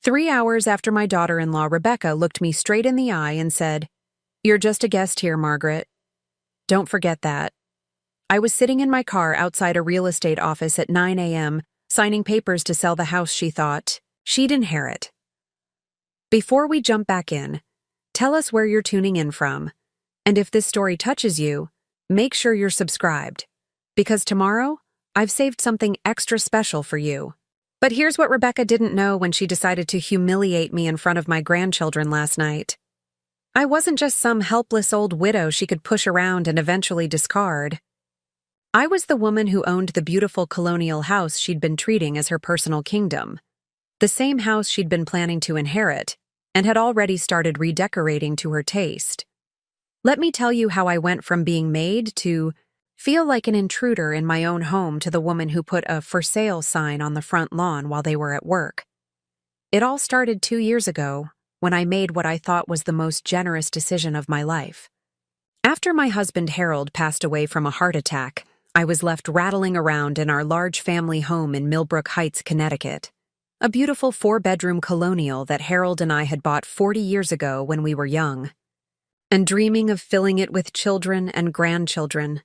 3 hours after my daughter-in-law Rebecca looked me straight in the eye and said, "You're just a guest here, Margaret. Don't forget that." I was sitting in my car outside a real estate office at 9 a.m., signing papers to sell the house she thought she'd inherit. Before we jump back in, tell us where you're tuning in from, and if this story touches you, make sure you're subscribed, because tomorrow, I've saved something extra special for you. But here's what Rebecca didn't know when she decided to humiliate me in front of my grandchildren last night. I wasn't just some helpless old widow she could push around and eventually discard. I was the woman who owned the beautiful colonial house she'd been treating as her personal kingdom, the same house she'd been planning to inherit, and had already started redecorating to her taste. Let me tell you how I went from being maid to feel like an intruder in my own home to the woman who put a "for sale" sign on the front lawn while they were at work. It all started 2 years ago, when I made what I thought was the most generous decision of my life. After my husband Harold passed away from a heart attack, I was left rattling around in our large family home in Millbrook Heights, Connecticut, a beautiful 4-bedroom colonial that Harold and I had bought 40 years ago when we were young, and dreaming of filling it with children and grandchildren.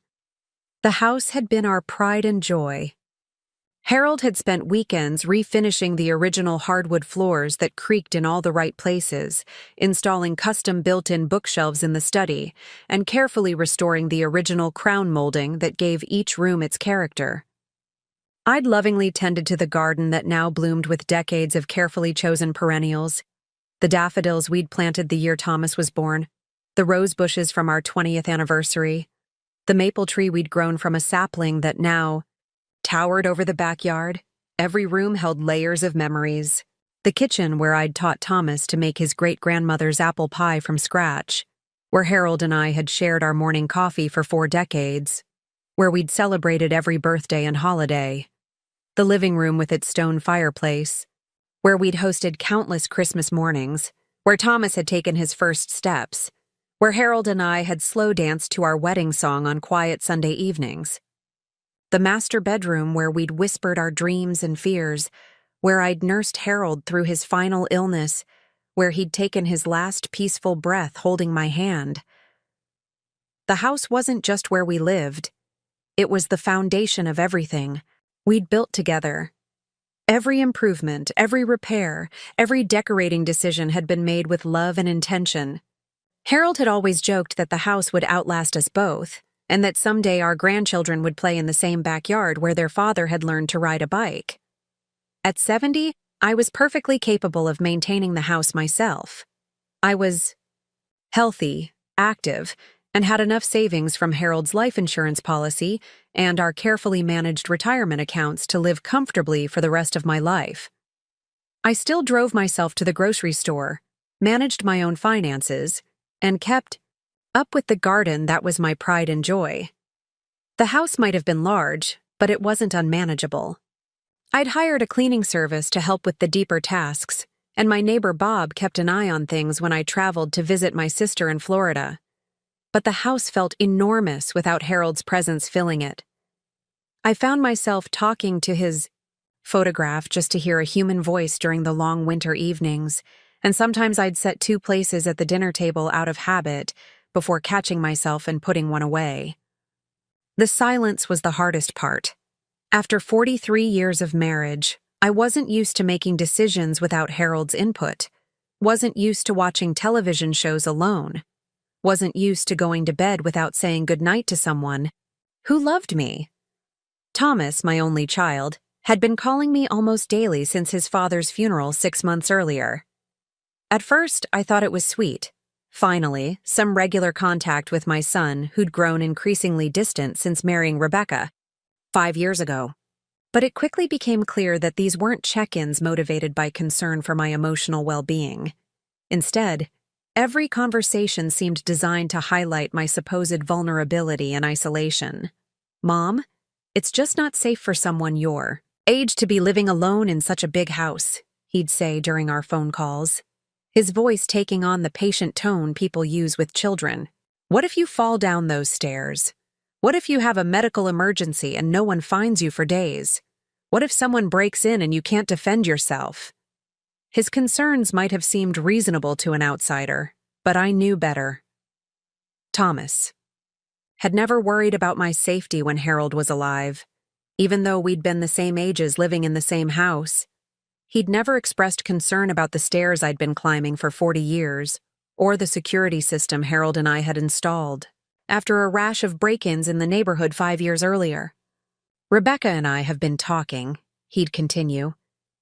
The house had been our pride and joy. Harold had spent weekends refinishing the original hardwood floors that creaked in all the right places, installing custom built-in bookshelves in the study, and carefully restoring the original crown molding that gave each room its character. I'd lovingly tended to the garden that now bloomed with decades of carefully chosen perennials, the daffodils we'd planted the year Thomas was born, the rose bushes from our 20th anniversary, the maple tree we'd grown from a sapling that now towered over the backyard. Every room held layers of memories. The kitchen where I'd taught Thomas to make his great-grandmother's apple pie from scratch, where Harold and I had shared our morning coffee for 4 decades, where we'd celebrated every birthday and holiday. The living room with its stone fireplace, where we'd hosted countless Christmas mornings, where Thomas had taken his first steps, where Harold and I had slow danced to our wedding song on quiet Sunday evenings. The master bedroom where we'd whispered our dreams and fears, where I'd nursed Harold through his final illness, where he'd taken his last peaceful breath holding my hand. The house wasn't just where we lived. It was the foundation of everything we'd built together. Every improvement, every repair, every decorating decision had been made with love and intention. Harold had always joked that the house would outlast us both, and that someday our grandchildren would play in the same backyard where their father had learned to ride a bike. At 70, I was perfectly capable of maintaining the house myself. I was healthy, active, and had enough savings from Harold's life insurance policy and our carefully managed retirement accounts to live comfortably for the rest of my life. I still drove myself to the grocery store, managed my own finances, and kept up with the garden that was my pride and joy. The house might have been large, but it wasn't unmanageable. I'd hired a cleaning service to help with the deeper tasks, and my neighbor Bob kept an eye on things when I traveled to visit my sister in Florida. But the house felt enormous without Harold's presence filling it. I found myself talking to his photograph just to hear a human voice during the long winter evenings, and sometimes I'd set 2 places at the dinner table out of habit, before catching myself and putting one away. The silence was the hardest part. After 43 years of marriage, I wasn't used to making decisions without Harold's input, wasn't used to watching television shows alone, wasn't used to going to bed without saying goodnight to someone who loved me. Thomas, my only child, had been calling me almost daily since his father's funeral 6 months earlier. At first, I thought it was sweet. Finally, some regular contact with my son, who'd grown increasingly distant since marrying Rebecca 5 years ago. But it quickly became clear that these weren't check-ins motivated by concern for my emotional well-being. Instead, every conversation seemed designed to highlight my supposed vulnerability and isolation. "Mom, it's just not safe for someone your age to be living alone in such a big house," he'd say during our phone calls, his voice taking on the patient tone people use with children. "What if you fall down those stairs? What if you have a medical emergency and no one finds you for days? What if someone breaks in and you can't defend yourself?" His concerns might have seemed reasonable to an outsider, but I knew better. Thomas had never worried about my safety when Harold was alive. Even though we'd been the same ages living in the same house, he'd never expressed concern about the stairs I'd been climbing for 40 years, or the security system Harold and I had installed after a rash of break-ins in the neighborhood 5 years earlier. Rebecca and I have been talking, he'd continue,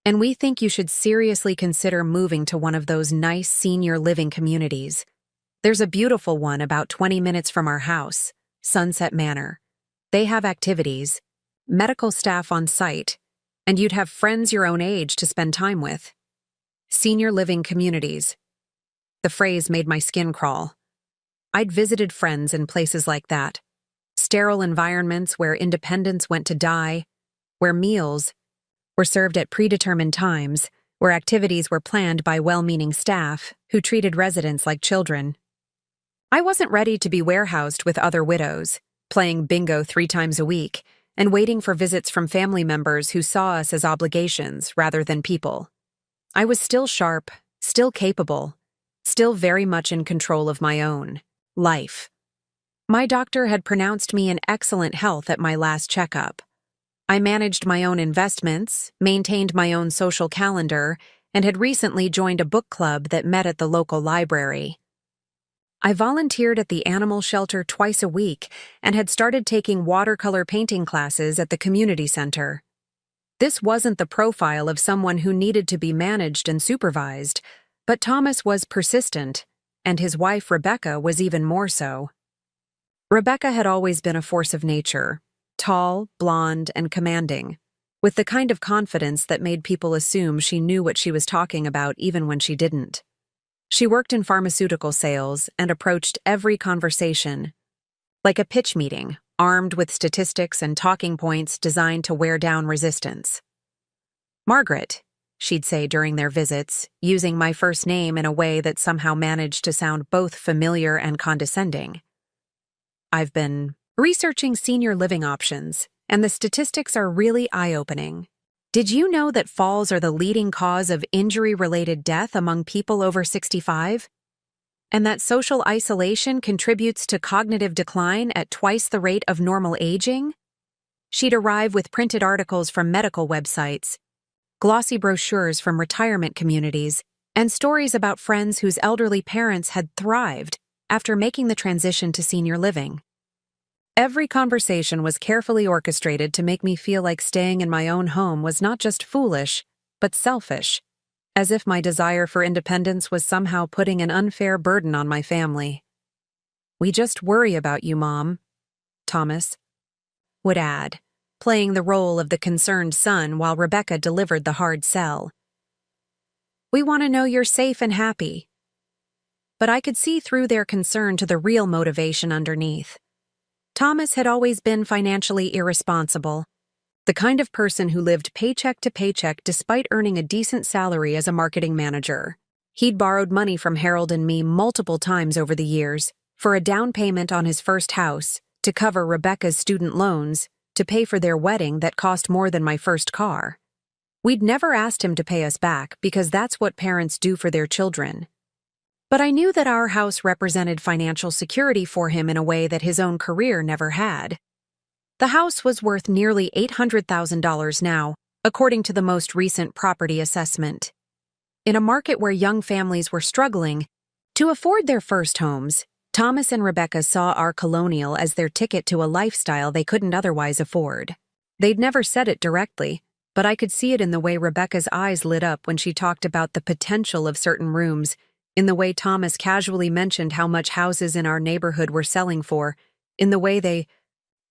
and we think you should seriously consider moving to one of those nice senior living communities. There's a beautiful one about 20 minutes from our house, Sunset Manor. They have activities, medical staff on site, and you'd have friends your own age to spend time with. Senior living communities. The phrase made my skin crawl. I'd visited friends in places like that. Sterile environments where independents went to die, where meals were served at predetermined times, where activities were planned by well-meaning staff who treated residents like children. I wasn't ready to be warehoused with other widows, playing bingo 3 times a week, and waiting for visits from family members who saw us as obligations rather than people. I was still sharp, still capable, still very much in control of my own life. My doctor had pronounced me in excellent health at my last checkup. I managed my own investments, maintained my own social calendar, and had recently joined a book club that met at the local library. I volunteered at the animal shelter twice a week and had started taking watercolor painting classes at the community center. This wasn't the profile of someone who needed to be managed and supervised, but Thomas was persistent, and his wife Rebecca was even more so. Rebecca had always been a force of nature, tall, blonde, and commanding, with the kind of confidence that made people assume she knew what she was talking about even when she didn't. She worked in pharmaceutical sales and approached every conversation like a pitch meeting, armed with statistics and talking points designed to wear down resistance. "Margaret," she'd say during their visits, using my first name in a way that somehow managed to sound both familiar and condescending. "I've been researching senior living options, and the statistics are really eye-opening. Did you know that falls are the leading cause of injury-related death among people over 65? And that social isolation contributes to cognitive decline at twice the rate of normal aging?" She'd arrive with printed articles from medical websites, glossy brochures from retirement communities, and stories about friends whose elderly parents had thrived after making the transition to senior living. Every conversation was carefully orchestrated to make me feel like staying in my own home was not just foolish, but selfish, as if my desire for independence was somehow putting an unfair burden on my family. "We just worry about you, Mom," Thomas would add, playing the role of the concerned son while Rebecca delivered the hard sell. "We want to know you're safe and happy." But I could see through their concern to the real motivation underneath. Thomas had always been financially irresponsible, the kind of person who lived paycheck to paycheck despite earning a decent salary as a marketing manager. He'd borrowed money from Harold and me multiple times over the years for a down payment on his first house, to cover Rebecca's student loans, to pay for their wedding that cost more than my first car. We'd never asked him to pay us back because that's what parents do for their children. But I knew that our house represented financial security for him in a way that his own career never had. The house was worth nearly $800,000 now, according to the most recent property assessment. In a market where young families were struggling to afford their first homes, Thomas and Rebecca saw our colonial as their ticket to a lifestyle they couldn't otherwise afford. They'd never said it directly, but I could see it in the way Rebecca's eyes lit up when she talked about the potential of certain rooms, in the way Thomas casually mentioned how much houses in our neighborhood were selling for, in the way they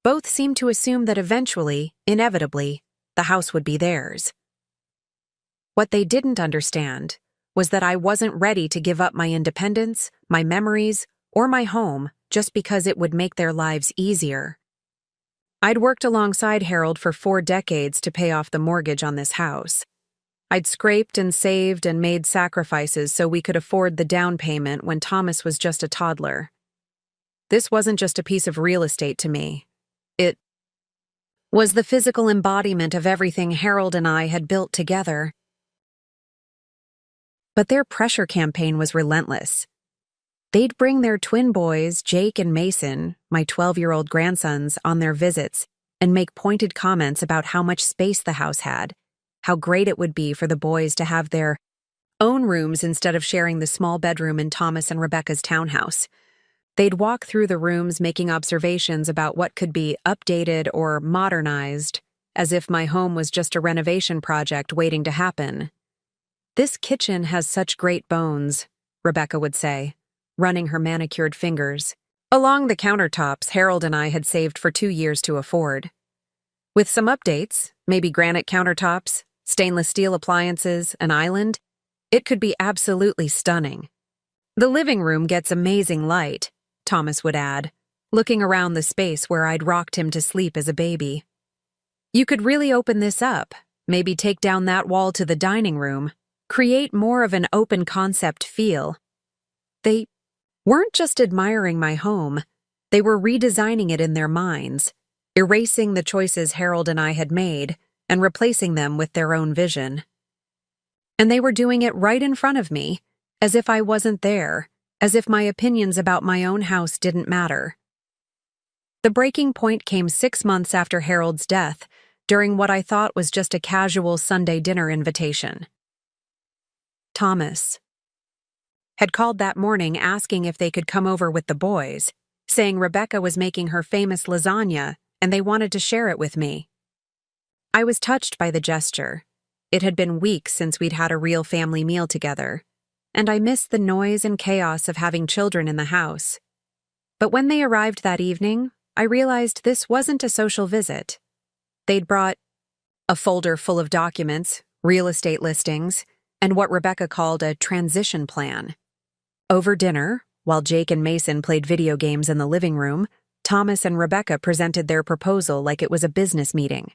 both seemed to assume that eventually, inevitably, the house would be theirs. What they didn't understand was that I wasn't ready to give up my independence, my memories, or my home just because it would make their lives easier. I'd worked alongside Harold for 4 decades to pay off the mortgage on this house. I'd scraped and saved and made sacrifices so we could afford the down payment when Thomas was just a toddler. This wasn't just a piece of real estate to me. It was the physical embodiment of everything Harold and I had built together. But their pressure campaign was relentless. They'd bring their twin boys, Jake and Mason, my 12-year-old grandsons, on their visits and make pointed comments about how much space the house had, how great it would be for the boys to have their own rooms instead of sharing the small bedroom in Thomas and Rebecca's townhouse. They'd walk through the rooms making observations about what could be updated or modernized, as if my home was just a renovation project waiting to happen. "This kitchen has such great bones," Rebecca would say, running her manicured fingers along the countertops Harold and I had saved for 2 years to afford. With some updates, maybe granite countertops, stainless steel appliances, an island, it could be absolutely stunning. "The living room gets amazing light," Thomas would add, looking around the space where I'd rocked him to sleep as a baby. "You could really open this up, maybe take down that wall to the dining room, create more of an open concept feel." They weren't just admiring my home, they were redesigning it in their minds, erasing the choices Harold and I had made and replacing them with their own vision. And they were doing it right in front of me, as if I wasn't there, as if my opinions about my own house didn't matter. The breaking point came 6 months after Harold's death, during what I thought was just a casual Sunday dinner invitation. Thomas had called that morning asking if they could come over with the boys, saying Rebecca was making her famous lasagna and they wanted to share it with me. I was touched by the gesture. It had been weeks since we'd had a real family meal together, and I missed the noise and chaos of having children in the house. But when they arrived that evening, I realized this wasn't a social visit. They'd brought a folder full of documents, real estate listings, and what Rebecca called a transition plan. Over dinner, while Jake and Mason played video games in the living room, Thomas and Rebecca presented their proposal like it was a business meeting.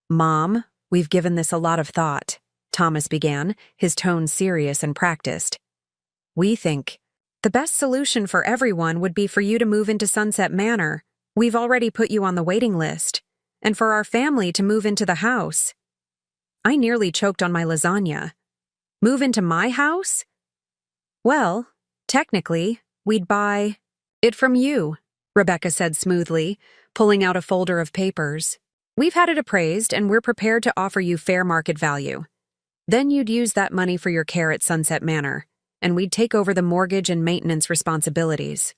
"Mom, we've given this a lot of thought," Thomas began, his tone serious and practiced. "We think the best solution for everyone would be for you to move into Sunset Manor. We've already put you on the waiting list, and for our family to move into the house." I nearly choked on my lasagna. "Move into my house?" "Well, technically, we'd buy it from you," Rebecca said smoothly, pulling out a folder of papers. "We've had it appraised, and we're prepared to offer you fair market value. Then you'd use that money for your care at Sunset Manor, and we'd take over the mortgage and maintenance responsibilities."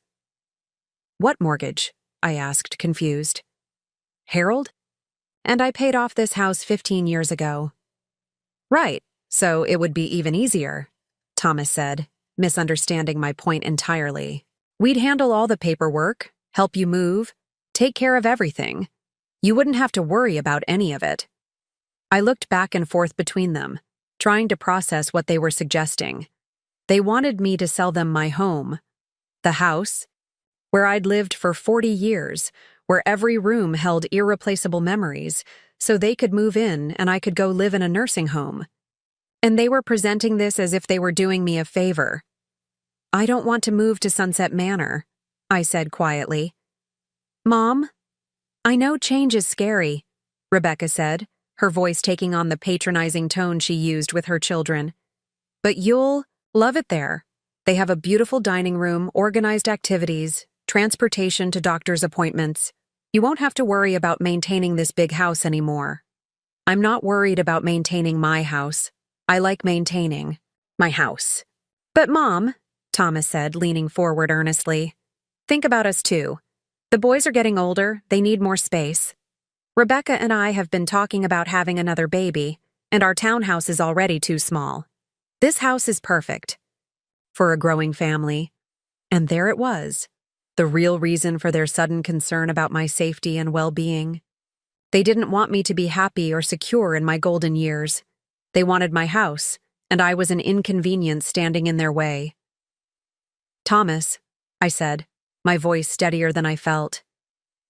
"What mortgage?" I asked, confused. "Harold? And I paid off this house 15 years ago." "Right, so it would be even easier," Thomas said, misunderstanding my point entirely. "We'd handle all the paperwork, help you move, take care of everything. You wouldn't have to worry about any of it." I looked back and forth between them, trying to process what they were suggesting. They wanted me to sell them my home, the house, where I'd lived for 40 years, where every room held irreplaceable memories, so they could move in and I could go live in a nursing home. And they were presenting this as if they were doing me a favor. "I don't want to move to Sunset Manor," I said quietly. "Mom, I know change is scary," Rebecca said, her voice taking on the patronizing tone she used with her children. "But you'll love it there. They have a beautiful dining room, organized activities, transportation to doctor's appointments. You won't have to worry about maintaining this big house anymore." "I'm not worried about maintaining my house. I like maintaining my house." "But Mom," Thomas said, leaning forward earnestly, "think about us too. The boys are getting older, they need more space. Rebecca and I have been talking about having another baby, and our townhouse is already too small. This house is perfect for a growing family." And there it was, the real reason for their sudden concern about my safety and well-being. They didn't want me to be happy or secure in my golden years. They wanted my house, and I was an inconvenience standing in their way. "Thomas," I said, my voice steadier than I felt,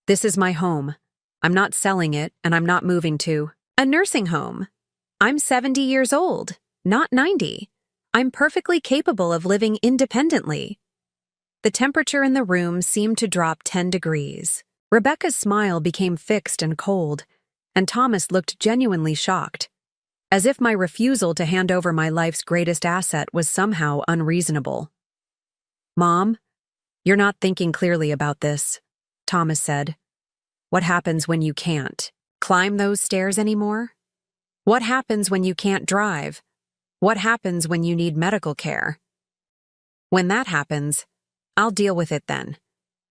"this is my home. I'm not selling it, and I'm not moving to a nursing home. I'm 70 years old, not 90. I'm perfectly capable of living independently." The temperature in the room seemed to drop 10 degrees. Rebecca's smile became fixed and cold, and Thomas looked genuinely shocked. as if my refusal to hand over my life's greatest asset was somehow unreasonable. "Mom, you're not thinking clearly about this," Thomas said. "What happens when you can't climb those stairs anymore? What happens when you can't drive? What happens when you need medical care? When that happens, I'll deal with it then,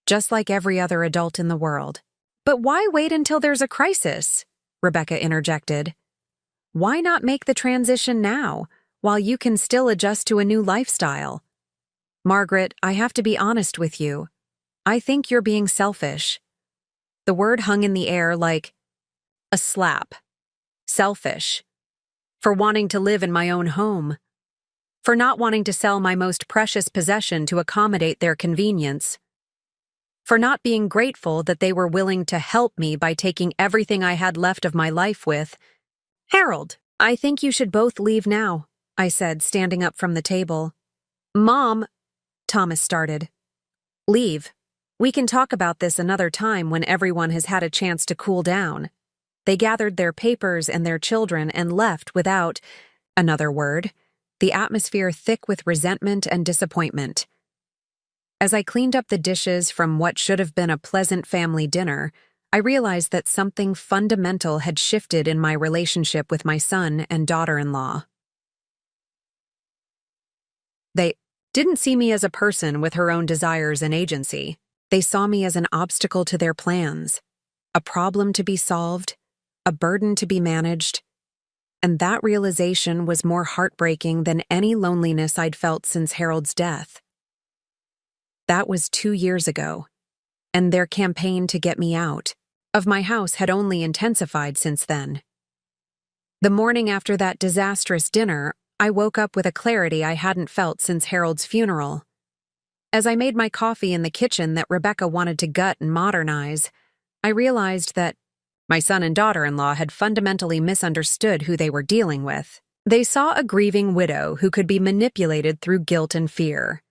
just like every other adult in the world." "But why wait until there's a crisis?" Rebecca interjected. "Why not make the transition now, while you can still adjust to a new lifestyle?" "Margaret, I have to be honest with you. I think you're being selfish." The word hung in the air like a slap. Selfish. For wanting to live in my own home. For not wanting to sell my most precious possession to accommodate their convenience. For not being grateful that they were willing to help me by taking everything I had left of my life with. "Harold, I think you should both leave now," I said, standing up from the table. "Mom," Thomas started. "Leave. We can talk about this another time when everyone has had a chance to cool down." They gathered their papers and their children and left without another word, the atmosphere thick with resentment and disappointment. As I cleaned up the dishes from what should have been a pleasant family dinner, I realized that something fundamental had shifted in my relationship with my son and daughter-in-law. They didn't see me as a person with her own desires and agency. They saw me as an obstacle to their plans, a problem to be solved, a burden to be managed. And that realization was more heartbreaking than any loneliness I'd felt since Harold's death. That was 2 years ago, and their campaign to get me out of my house had only intensified since then. The morning after that disastrous dinner, I woke up with a clarity I hadn't felt since Harold's funeral. As I made my coffee in the kitchen that Rebecca wanted to gut and modernize, I realized that my son and daughter-in-law had fundamentally misunderstood who they were dealing with. They saw a grieving widow who could be manipulated through guilt and fear.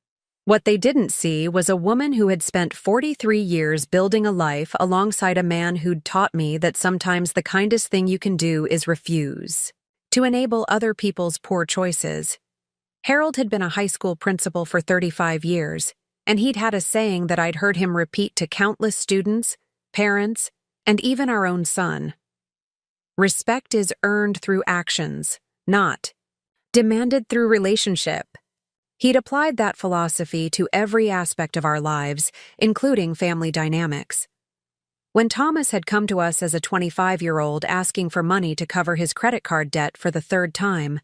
What they didn't see was a woman who had spent 43 years building a life alongside a man who'd taught me that sometimes the kindest thing you can do is refuse, to enable other people's poor choices. Harold had been a high school principal for 35 years, and he'd had a saying that I'd heard him repeat to countless students, parents, and even our own son. Respect is earned through actions, not demanded through relationship. He'd applied that philosophy to every aspect of our lives, including family dynamics. When Thomas had come to us as a 25-year-old asking for money to cover his credit card debt for the 3rd time,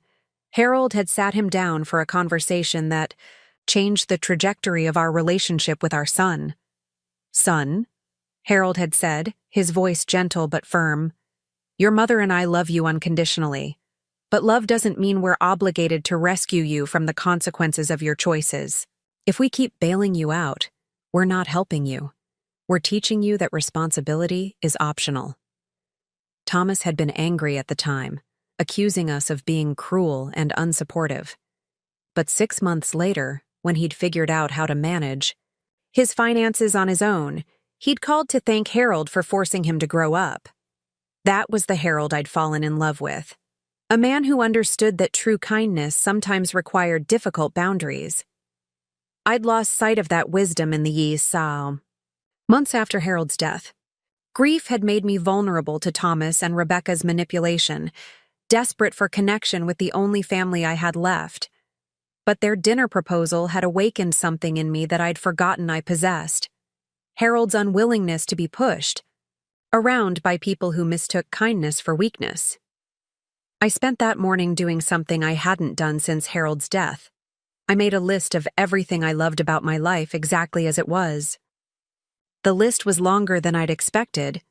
Harold had sat him down for a conversation that changed the trajectory of our relationship with our son. "Son," Harold had said, his voice gentle but firm, "your mother and I love you unconditionally. But love doesn't mean we're obligated to rescue you from the consequences of your choices. If we keep bailing you out, we're not helping you. We're teaching you that responsibility is optional." Thomas had been angry at the time, accusing us of being cruel and unsupportive. But 6 months later, when he'd figured out how to manage his finances on his own, he'd called to thank Harold for forcing him to grow up. That was the Harold I'd fallen in love with. A man who understood that true kindness sometimes required difficult boundaries. I'd lost sight of that wisdom in the years months after Harold's death. Grief had made me vulnerable to Thomas and Rebecca's manipulation, desperate for connection with the only family I had left. But their dinner proposal had awakened something in me that I'd forgotten I possessed. Harold's unwillingness to be pushed around by people who mistook kindness for weakness. I spent that morning doing something I hadn't done since Harold's death. I made a list of everything I loved about my life exactly as it was. The list was longer than I'd expected.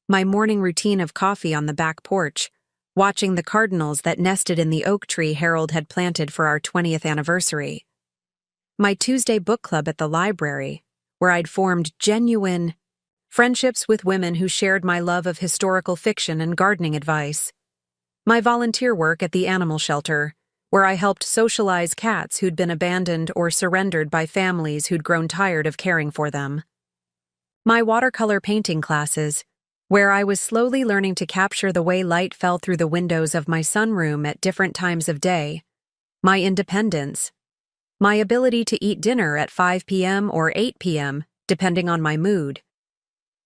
My morning routine of coffee on the back porch, watching the cardinals that nested in the oak tree Harold had planted for our 20th anniversary. My Tuesday book club at the library, where I'd formed genuine friendships with women who shared my love of historical fiction and gardening advice. My volunteer work at the animal shelter, where I helped socialize cats who'd been abandoned or surrendered by families who'd grown tired of caring for them. My watercolor painting classes, where I was slowly learning to capture the way light fell through the windows of my sunroom at different times of day, my independence, my ability to eat dinner at 5 p.m. or 8 p.m., depending on my mood,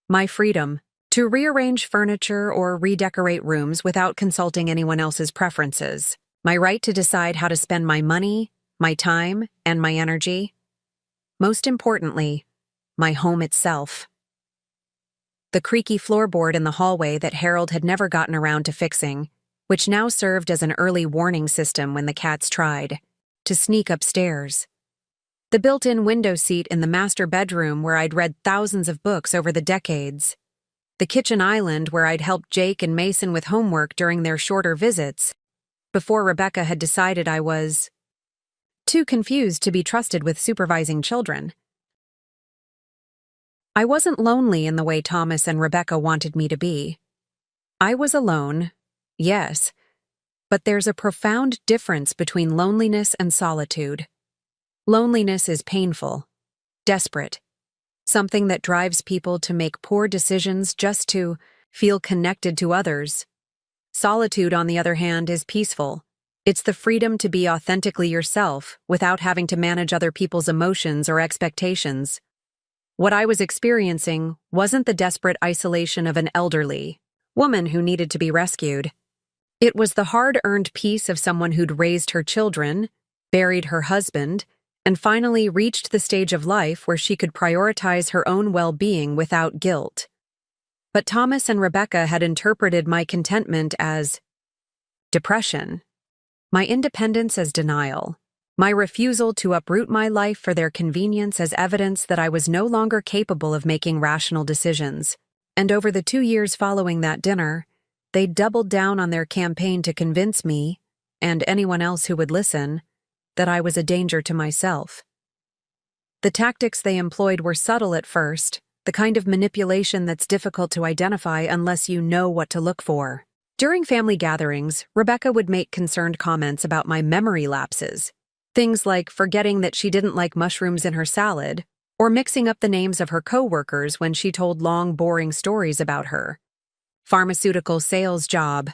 my freedom to rearrange furniture or redecorate rooms without consulting anyone else's preferences, my right to decide how to spend my money, my time, and my energy. Most importantly, my home itself. The creaky floorboard in the hallway that Harold had never gotten around to fixing, which now served as an early warning system when the cats tried to sneak upstairs. The built-in window seat in the master bedroom where I'd read thousands of books over the decades. The kitchen island where I'd helped Jake and Mason with homework during their shorter visits, before Rebecca had decided I was too confused to be trusted with supervising children. I wasn't lonely in the way Thomas and Rebecca wanted me to be. I was alone, yes, but there's a profound difference between loneliness and solitude. Loneliness is painful, desperate, something that drives people to make poor decisions just to feel connected to others. Solitude, on the other hand, is peaceful. It's the freedom to be authentically yourself without having to manage other people's emotions or expectations. What I was experiencing wasn't the desperate isolation of an elderly woman who needed to be rescued. It was the hard-earned peace of someone who'd raised her children, buried her husband, and finally reached the stage of life where she could prioritize her own well-being without guilt. But Thomas and Rebecca had interpreted my contentment as depression, my independence as denial, my refusal to uproot my life for their convenience as evidence that I was no longer capable of making rational decisions. And over the 2 years following that dinner, they doubled down on their campaign to convince me, and anyone else who would listen, that I was a danger to myself. The tactics they employed were subtle at first, the kind of manipulation that's difficult to identify unless you know what to look for. During family gatherings, Rebecca would make concerned comments about my memory lapses, things like forgetting that she didn't like mushrooms in her salad, or mixing up the names of her coworkers when she told long, boring stories about her pharmaceutical sales job.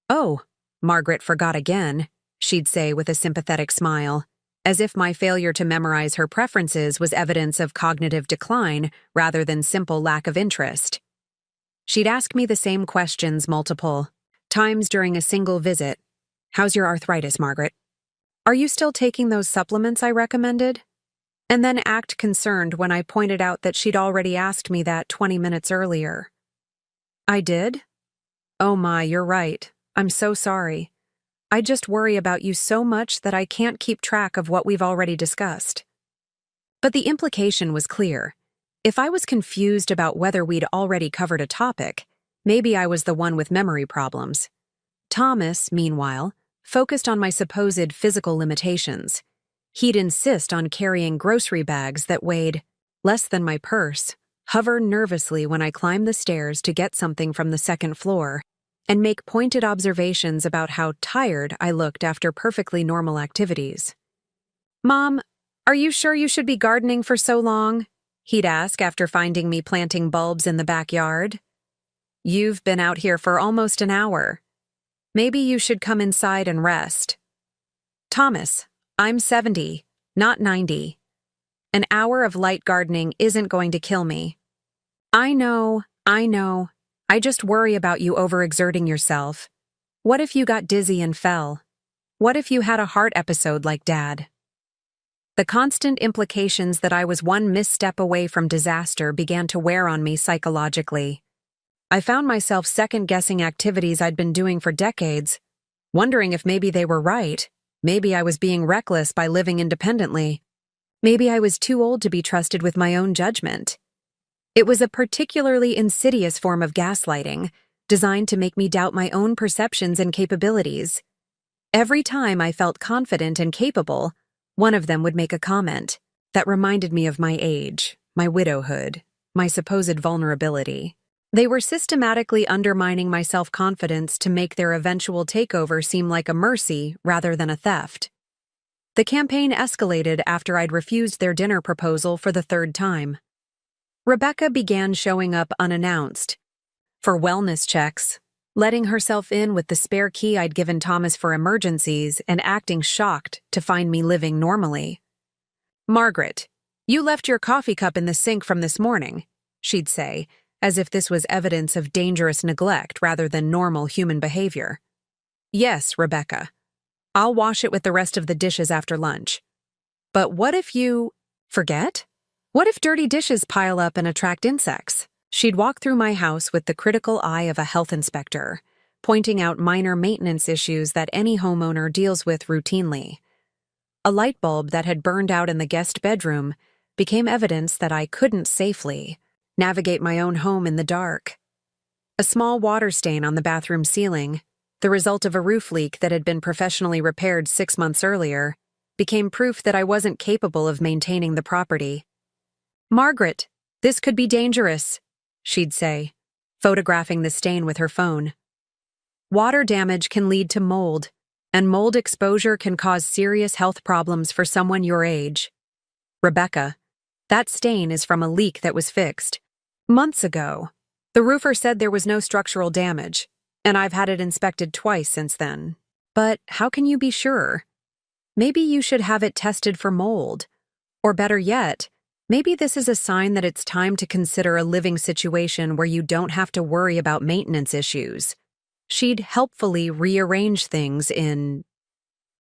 "Oh, Margaret forgot again," she'd say with a sympathetic smile, as if my failure to memorize her preferences was evidence of cognitive decline rather than simple lack of interest. She'd ask me the same questions multiple times during a single visit. "How's your arthritis, Margaret? Are you still taking those supplements I recommended?" And then act concerned when I pointed out that she'd already asked me that 20 minutes earlier. "I did? Oh my, you're right. I'm so sorry. I just worry about you so much that I can't keep track of what we've already discussed." But the implication was clear. If I was confused about whether we'd already covered a topic, maybe I was the one with memory problems. Thomas, meanwhile, focused on my supposed physical limitations. He'd insist on carrying grocery bags that weighed less than my purse, hover nervously when I climbed the stairs to get something from the second floor, and make pointed observations about how tired I looked after perfectly normal activities. "Mom, are you sure you should be gardening for so long?" he'd ask after finding me planting bulbs in the backyard. "You've been out here for almost an hour. Maybe you should come inside and rest." "Thomas, I'm 70, not 90. An hour of light gardening isn't going to kill me." I know. I just worry about you overexerting yourself. What if you got dizzy and fell? What if you had a heart episode like Dad?" The constant implications that I was one misstep away from disaster began to wear on me psychologically. I found myself second-guessing activities I'd been doing for decades, wondering if maybe they were right. Maybe I was being reckless by living independently. Maybe I was too old to be trusted with my own judgment. It was a particularly insidious form of gaslighting, designed to make me doubt my own perceptions and capabilities. Every time I felt confident and capable, one of them would make a comment that reminded me of my age, my widowhood, my supposed vulnerability. They were systematically undermining my self-confidence to make their eventual takeover seem like a mercy rather than a theft. The campaign escalated after I'd refused their dinner proposal for the third time. Rebecca began showing up unannounced, for wellness checks, letting herself in with the spare key I'd given Thomas for emergencies and acting shocked to find me living normally. "Margaret, you left your coffee cup in the sink from this morning," she'd say, as if this was evidence of dangerous neglect rather than normal human behavior. "Yes, Rebecca. I'll wash it with the rest of the dishes after lunch. But what if you forget? What if dirty dishes pile up and attract insects?" She'd walk through my house with the critical eye of a health inspector, pointing out minor maintenance issues that any homeowner deals with routinely. A light bulb that had burned out in the guest bedroom became evidence that I couldn't safely navigate my own home in the dark. A small water stain on the bathroom ceiling, the result of a roof leak that had been professionally repaired 6 months earlier, became proof that I wasn't capable of maintaining the property. "Margaret, this could be dangerous," she'd say, photographing the stain with her phone. "Water damage can lead to mold, and mold exposure can cause serious health problems for someone your age. Rebecca, that stain is from a leak that was fixed months ago. The roofer said there was no structural damage, and I've had it inspected twice since then. But how can you be sure? Maybe you should have it tested for mold. Or better yet, maybe this is a sign that it's time to consider a living situation where you don't have to worry about maintenance issues." She'd helpfully rearrange things in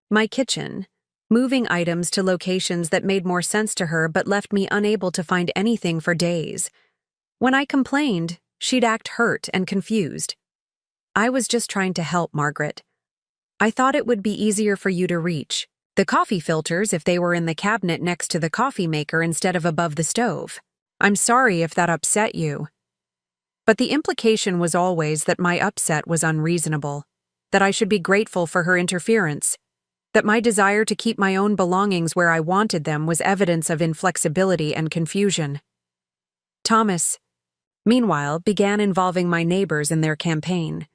my kitchen, moving items to locations that made more sense to her but left me unable to find anything for days. When I complained, she'd act hurt and confused. "I was just trying to help, Margaret. I thought it would be easier for you to reach the coffee filters if they were in the cabinet next to the coffee maker instead of above the stove. I'm sorry if that upset you." But the implication was always that my upset was unreasonable, that I should be grateful for her interference, that my desire to keep my own belongings where I wanted them was evidence of inflexibility and confusion. Thomas, meanwhile, began involving my neighbors in their campaign.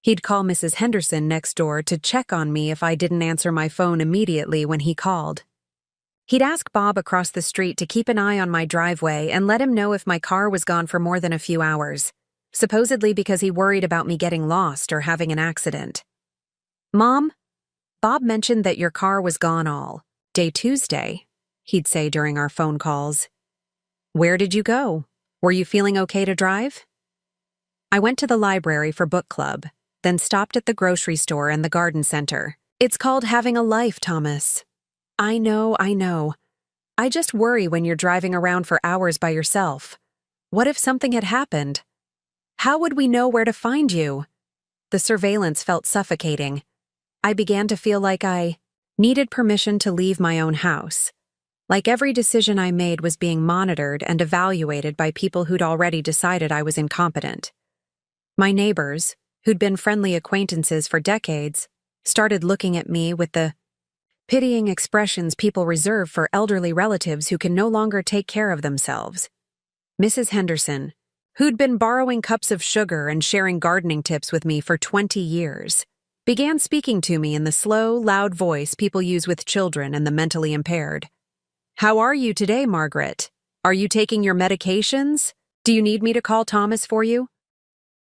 He'd call Mrs. Henderson next door to check on me if I didn't answer my phone immediately when he called. He'd ask Bob across the street to keep an eye on my driveway and let him know if my car was gone for more than a few hours, supposedly because he worried about me getting lost or having an accident. "Mom, Bob mentioned that your car was gone all day Tuesday," he'd say during our phone calls. "Where did you go? Were you feeling okay to drive?" I went to the library for book club, then stopped at the grocery store and the garden center. "It's called having a life, Thomas." I know. I just worry when you're driving around for hours by yourself. What if something had happened? How would we know where to find you?" The surveillance felt suffocating. I began to feel like I needed permission to leave my own house. Like every decision I made was being monitored and evaluated by people who'd already decided I was incompetent. My neighbors, who'd been friendly acquaintances for decades, started looking at me with the pitying expressions people reserve for elderly relatives who can no longer take care of themselves. Mrs. Henderson, who'd been borrowing cups of sugar and sharing gardening tips with me for 20 years, began speaking to me in the slow, loud voice people use with children and the mentally impaired. "How are you today, Margaret? Are you taking your medications? Do you need me to call Thomas for you?"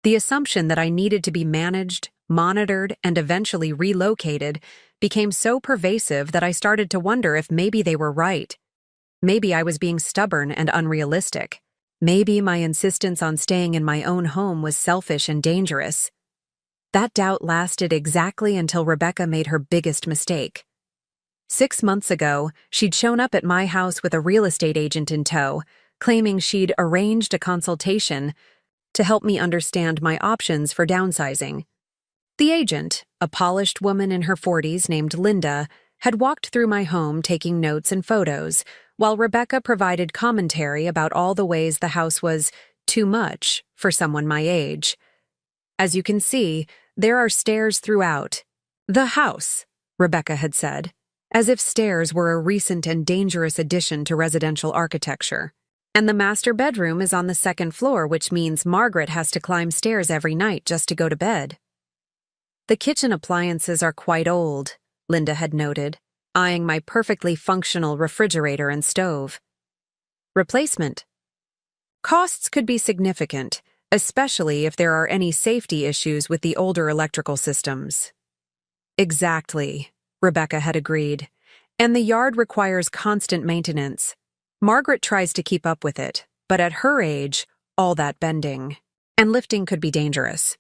The assumption that I needed to be managed, monitored, and eventually relocated became so pervasive that I started to wonder if maybe they were right. Maybe I was being stubborn and unrealistic. Maybe my insistence on staying in my own home was selfish and dangerous. That doubt lasted exactly until Rebecca made her biggest mistake. 6 months ago, she'd shown up at my house with a real estate agent in tow, claiming she'd arranged a consultation to help me understand my options for downsizing. The agent, a polished woman in her 40s named Linda, had walked through my home taking notes and photos, while Rebecca provided commentary about all the ways the house was too much for someone my age. "As you can see, there are stairs throughout the house," Rebecca had said, as if stairs were a recent and dangerous addition to residential architecture. "And the master bedroom is on the 2nd floor, which means Margaret has to climb stairs every night just to go to bed." "The kitchen appliances are quite old," Linda had noted, eyeing my perfectly functional refrigerator and stove. "Replacement costs could be significant, especially if there are any safety issues with the older electrical systems. Exactly, Rebecca had agreed. And the yard requires constant maintenance. Margaret tries to keep up with it, but at her age, all that bending and lifting could be dangerous.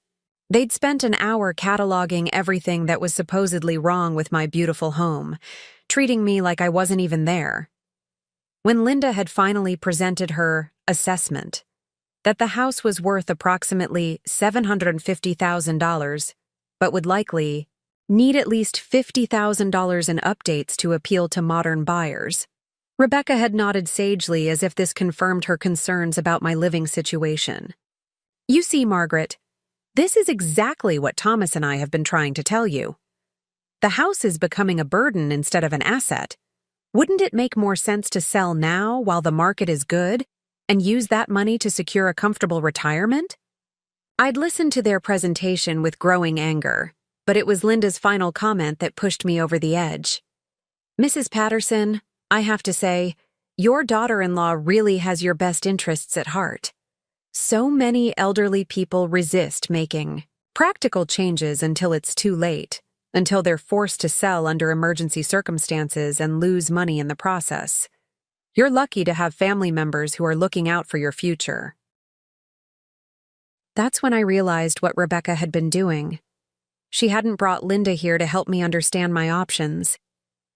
They'd spent an hour cataloging everything that was supposedly wrong with my beautiful home, treating me like I wasn't even there. When Linda had finally presented her assessment, that the house was worth approximately $750,000, but would likely need at least $50,000 in updates to appeal to modern buyers, Rebecca had nodded sagely as if this confirmed her concerns about my living situation. You see, Margaret, this is exactly what Thomas and I have been trying to tell you. The house is becoming a burden instead of an asset. Wouldn't it make more sense to sell now while the market is good and use that money to secure a comfortable retirement? I'd listened to their presentation with growing anger, but it was Linda's final comment that pushed me over the edge. Mrs. Patterson, I have to say, your daughter-in-law really has your best interests at heart. So many elderly people resist making practical changes until it's too late, until they're forced to sell under emergency circumstances and lose money in the process. You're lucky to have family members who are looking out for your future. That's when I realized what Rebecca had been doing. She hadn't brought Linda here to help me understand my options.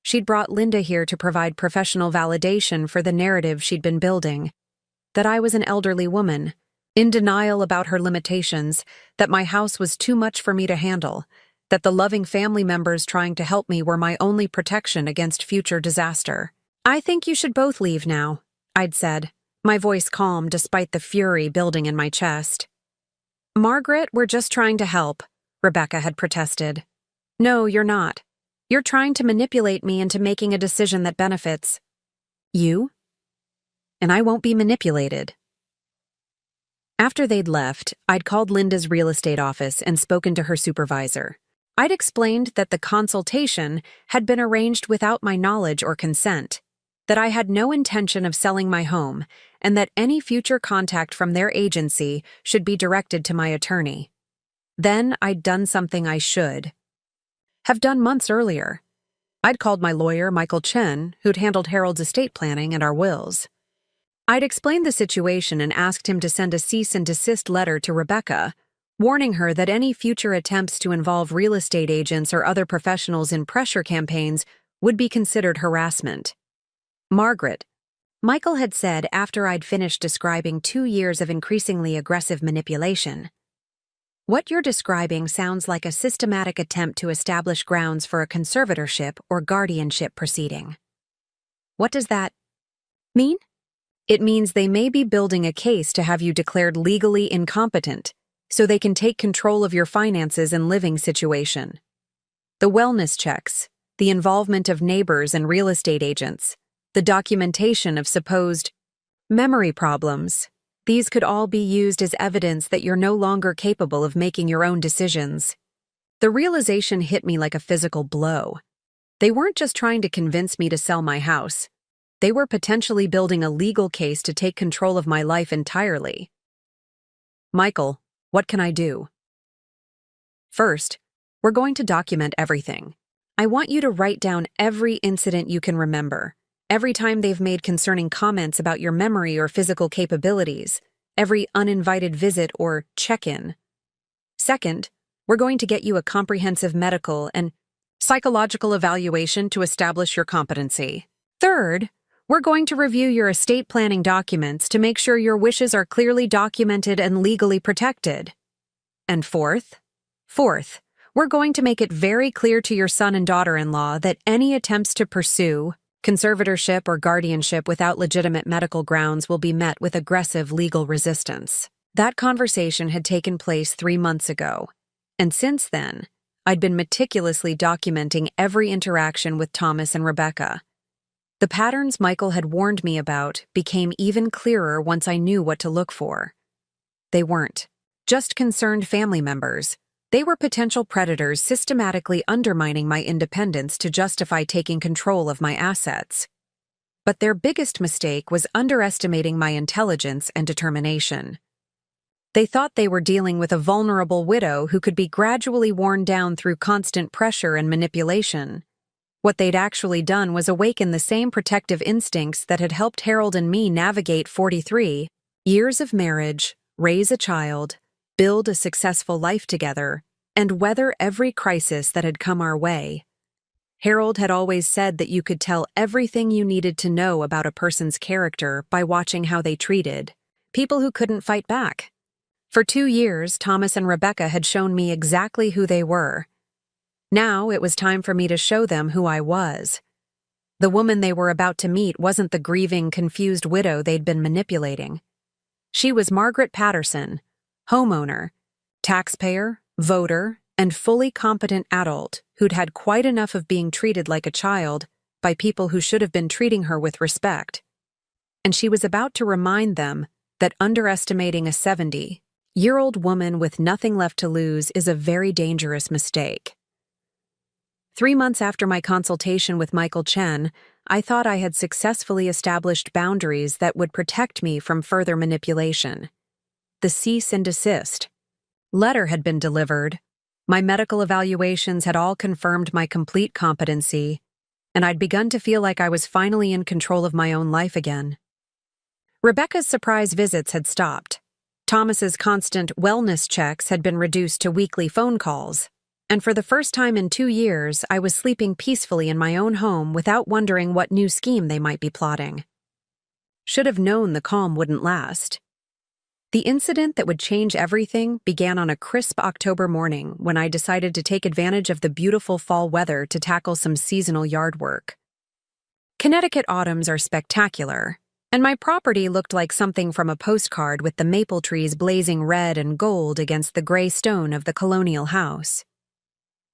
She'd brought Linda here to provide professional validation for the narrative she'd been building, that I was an elderly woman, in denial about her limitations, that my house was too much for me to handle, that the loving family members trying to help me were my only protection against future disaster. I think you should both leave now, I'd said, my voice calm despite the fury building in my chest. Margaret, we're just trying to help, Rebecca had protested. No, you're not. You're trying to manipulate me into making a decision that benefits you, and I won't be manipulated. After they'd left, I'd called Linda's real estate office and spoken to her supervisor. I'd explained that the consultation had been arranged without my knowledge or consent, that I had no intention of selling my home, and that any future contact from their agency should be directed to my attorney. Then I'd done something I should have done months earlier. I'd called my lawyer, Michael Chen, who'd handled Harold's estate planning and our wills. I'd explained the situation and asked him to send a cease and desist letter to Rebecca, warning her that any future attempts to involve real estate agents or other professionals in pressure campaigns would be considered harassment. Margaret, Michael had said after I'd finished describing 2 years of increasingly aggressive manipulation, what you're describing sounds like a systematic attempt to establish grounds for a conservatorship or guardianship proceeding. What does that mean? It means they may be building a case to have you declared legally incompetent, so they can take control of your finances and living situation. The wellness checks, the involvement of neighbors and real estate agents, the documentation of supposed memory problems, these could all be used as evidence that you're no longer capable of making your own decisions. The realization hit me like a physical blow. They weren't just trying to convince me to sell my house. They were potentially building a legal case to take control of my life entirely. Michael, what can I do? First, we're going to document everything. I want you to write down every incident you can remember, every time they've made concerning comments about your memory or physical capabilities, every uninvited visit or check-in. Second, we're going to get you a comprehensive medical and psychological evaluation to establish your competency. Third, we're going to review your estate planning documents to make sure your wishes are clearly documented and legally protected. And fourth, we're going to make it very clear to your son and daughter-in-law that any attempts to pursue conservatorship or guardianship without legitimate medical grounds will be met with aggressive legal resistance. That conversation had taken place 3 months ago, and since then, I'd been meticulously documenting every interaction with Thomas and Rebecca. The patterns Michael had warned me about became even clearer once I knew what to look for. They weren't just concerned family members. They were potential predators systematically undermining my independence to justify taking control of my assets. But their biggest mistake was underestimating my intelligence and determination. They thought they were dealing with a vulnerable widow who could be gradually worn down through constant pressure and manipulation. What they'd actually done was awaken the same protective instincts that had helped Harold and me navigate 43 years of marriage, raise a child, build a successful life together, and weather every crisis that had come our way. Harold had always said that you could tell everything you needed to know about a person's character by watching how they treated people who couldn't fight back. For 2 years, Thomas and Rebecca had shown me exactly who they were. Now it was time for me to show them who I was. The woman they were about to meet wasn't the grieving, confused widow they'd been manipulating. She was Margaret Patterson, homeowner, taxpayer, voter, and fully competent adult who'd had quite enough of being treated like a child by people who should have been treating her with respect. And she was about to remind them that underestimating a 70-year-old woman with nothing left to lose is a very dangerous mistake. 3 months after my consultation with Michael Chen, I thought I had successfully established boundaries that would protect me from further manipulation. The cease and desist letter had been delivered. My medical evaluations had all confirmed my complete competency, and I'd begun to feel like I was finally in control of my own life again. Rebecca's surprise visits had stopped. Thomas's constant wellness checks had been reduced to weekly phone calls, and for the first time in 2 years, I was sleeping peacefully in my own home without wondering what new scheme they might be plotting. Should have known the calm wouldn't last. The incident that would change everything began on a crisp October morning when I decided to take advantage of the beautiful fall weather to tackle some seasonal yard work. Connecticut autumns are spectacular, and my property looked like something from a postcard with the maple trees blazing red and gold against the gray stone of the colonial house.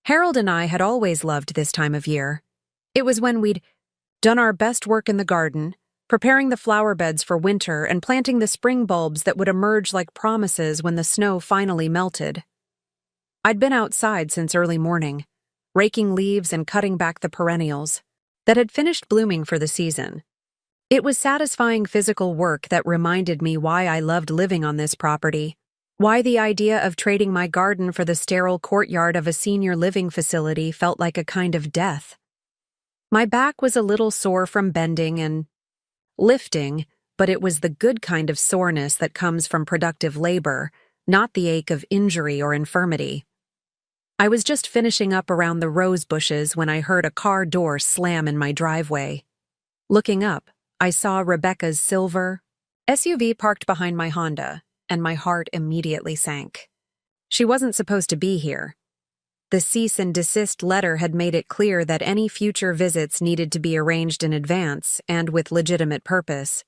Harold and I had always loved this time of year. It was when we'd done our best work in the garden, preparing the flower beds for winter and planting the spring bulbs that would emerge like promises when the snow finally melted. I'd been outside since early morning, raking leaves and cutting back the perennials that had finished blooming for the season. It was satisfying physical work that reminded me why I loved living on this property, why the idea of trading my garden for the sterile courtyard of a senior living facility felt like a kind of death. My back was a little sore from bending and lifting, but it was the good kind of soreness that comes from productive labor, not the ache of injury or infirmity. I was just finishing up around the rose bushes when I heard a car door slam in my driveway. Looking up, I saw Rebecca's silver SUV parked behind my Honda, and my heart immediately sank. She wasn't supposed to be here. The cease and desist letter had made it clear that any future visits needed to be arranged in advance and with legitimate purpose.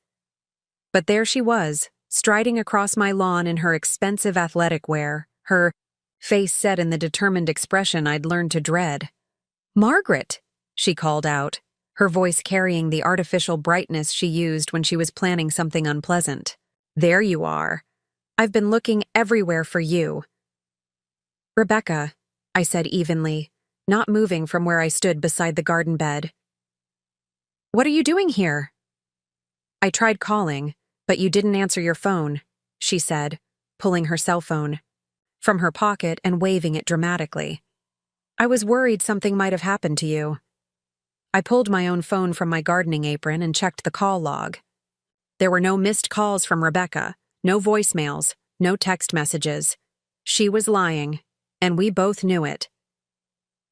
But there she was, striding across my lawn in her expensive athletic wear, her face set in the determined expression I'd learned to dread. "Margaret," she called out, her voice carrying the artificial brightness she used when she was planning something unpleasant. "There you are. I've been looking everywhere for you." "Rebecca," I said evenly, not moving from where I stood beside the garden bed. "What are you doing here?" "I tried calling, but you didn't answer your phone," she said, pulling her cell phone from her pocket and waving it dramatically. "I was worried something might have happened to you." I pulled my own phone from my gardening apron and checked the call log. There were no missed calls from Rebecca, no voicemails, no text messages. She was lying, and we both knew it.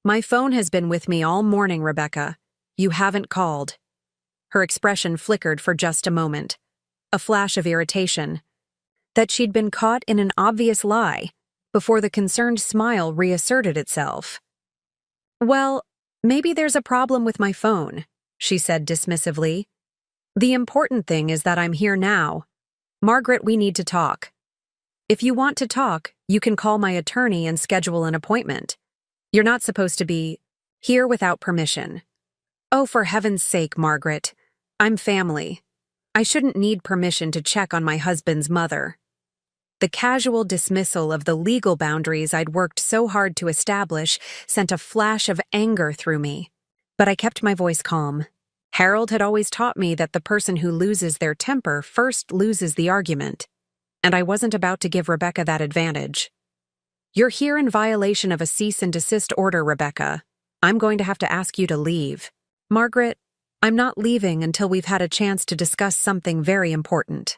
"My phone has been with me all morning, Rebecca. You haven't called." Her expression flickered for just a moment, a flash of irritation. That she'd been caught in an obvious lie, before the concerned smile reasserted itself. "Well, maybe there's a problem with my phone," she said dismissively. "The important thing is that I'm here now. Margaret, we need to talk. If you want to talk, you can call my attorney and schedule an appointment. You're not supposed to be here without permission." "Oh, for heaven's sake, Margaret. I'm family. I shouldn't need permission to check on my husband's mother." The casual dismissal of the legal boundaries I'd worked so hard to establish sent a flash of anger through me. But I kept my voice calm. Harold had always taught me that the person who loses their temper first loses the argument. and I wasn't about to give Rebecca that advantage. You're here in violation of a cease and desist order, Rebecca. I'm going to have to ask you to leave. Margaret, I'm not leaving until we've had a chance to discuss something very important.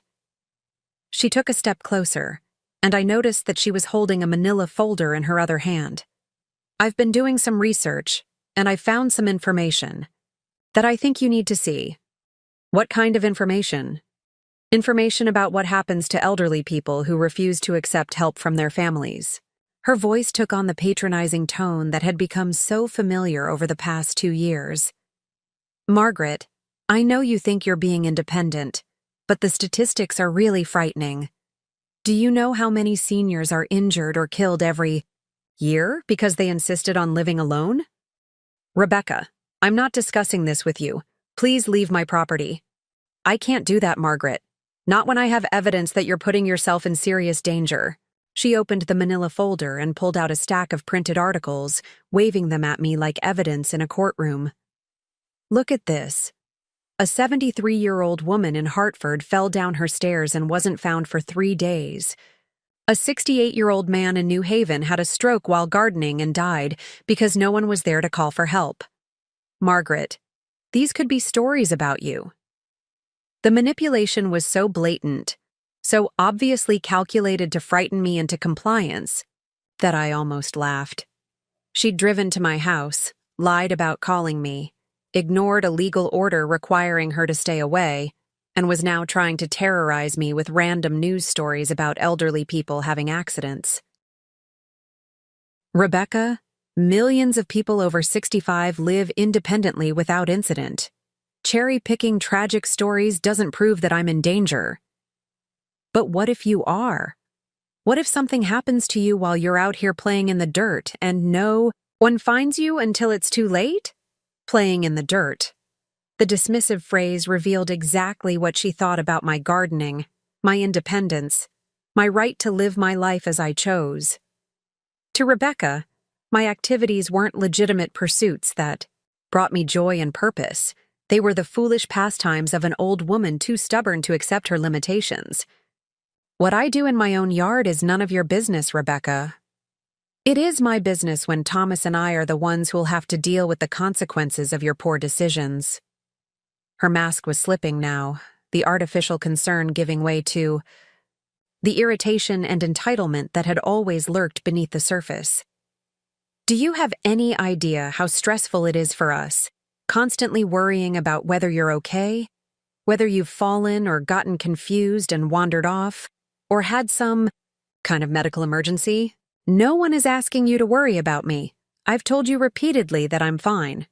She took a step closer, and I noticed that she was holding a manila folder in her other hand. I've been doing some research, and I've found some information that I think you need to see. What kind of information? Information about what happens to elderly people who refuse to accept help from their families. Her voice took on the patronizing tone that had become so familiar over the past 2 years. Margaret, I know you think you're being independent, but the statistics are really frightening. Do you know how many seniors are injured or killed every year because they insisted on living alone? Rebecca, I'm not discussing this with you. Please leave my property. I can't do that, Margaret. Not when I have evidence that you're putting yourself in serious danger. She opened the manila folder and pulled out a stack of printed articles, waving them at me like evidence in a courtroom. Look at this. A 73-year-old woman in Hartford fell down her stairs and wasn't found for 3 days. A 68-year-old man in New Haven had a stroke while gardening and died because no one was there to call for help. Margaret, these could be stories about you. The manipulation was so blatant, so obviously calculated to frighten me into compliance, that I almost laughed. She'd driven to my house, lied about calling me, ignored a legal order requiring her to stay away, and was now trying to terrorize me with random news stories about elderly people having accidents. Rebecca, millions of people over 65 live independently without incident. Cherry-picking tragic stories doesn't prove that I'm in danger. But what if you are? What if something happens to you while you're out here playing in the dirt and no one finds you until it's too late? Playing in the dirt. The dismissive phrase revealed exactly what she thought about my gardening, my independence, my right to live my life as I chose. To Rebecca, my activities weren't legitimate pursuits that brought me joy and purpose. They were the foolish pastimes of an old woman too stubborn to accept her limitations. What I do in my own yard is none of your business, Rebecca. It is my business when Thomas and I are the ones who'll have to deal with the consequences of your poor decisions. Her mask was slipping now, the artificial concern giving way to the irritation and entitlement that had always lurked beneath the surface. Do you have any idea how stressful it is for us, constantly worrying about whether you're okay, whether you've fallen or gotten confused and wandered off, or had some kind of medical emergency? No one is asking you to worry about me. I've told you repeatedly that I'm fine.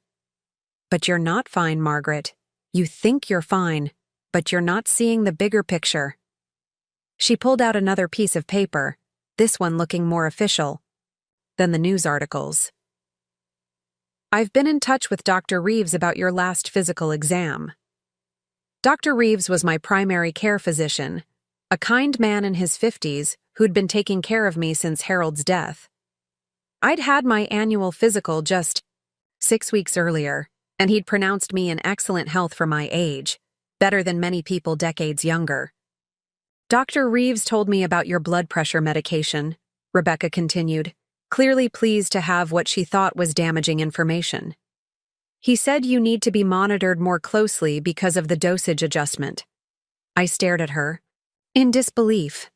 But you're not fine, Margaret. You think you're fine, but you're not seeing the bigger picture. She pulled out another piece of paper, this one looking more official than the news articles. I've been in touch with Dr. Reeves about your last physical exam. Dr. Reeves was my primary care physician, a kind man in his 50s who'd been taking care of me since Harold's death. I'd had my annual physical just 6 weeks earlier, and he'd pronounced me in excellent health for my age, better than many people decades younger. Dr. Reeves told me about your blood pressure medication, Rebecca continued, clearly pleased to have what she thought was damaging information. He said you need to be monitored more closely because of the dosage adjustment. I stared at her, in disbelief.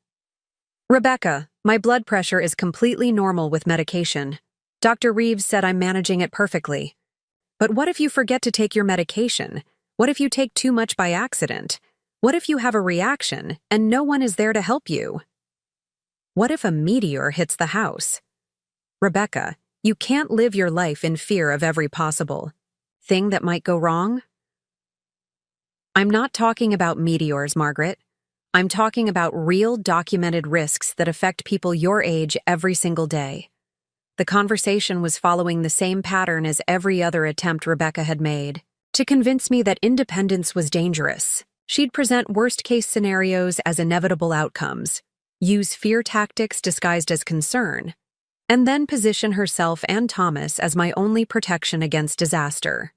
Rebecca, my blood pressure is completely normal with medication. Dr. Reeves said I'm managing it perfectly. But what if you forget to take your medication? What if you take too much by accident? What if you have a reaction and no one is there to help you? What if a meteor hits the house? Rebecca, you can't live your life in fear of every possible thing that might go wrong. I'm not talking about meteors, Margaret. I'm talking about real documented risks that affect people your age every single day. The conversation was following the same pattern as every other attempt Rebecca had made to convince me that independence was dangerous. She'd present worst-case scenarios as inevitable outcomes, use fear tactics disguised as concern, and then position herself and Thomas as my only protection against disaster.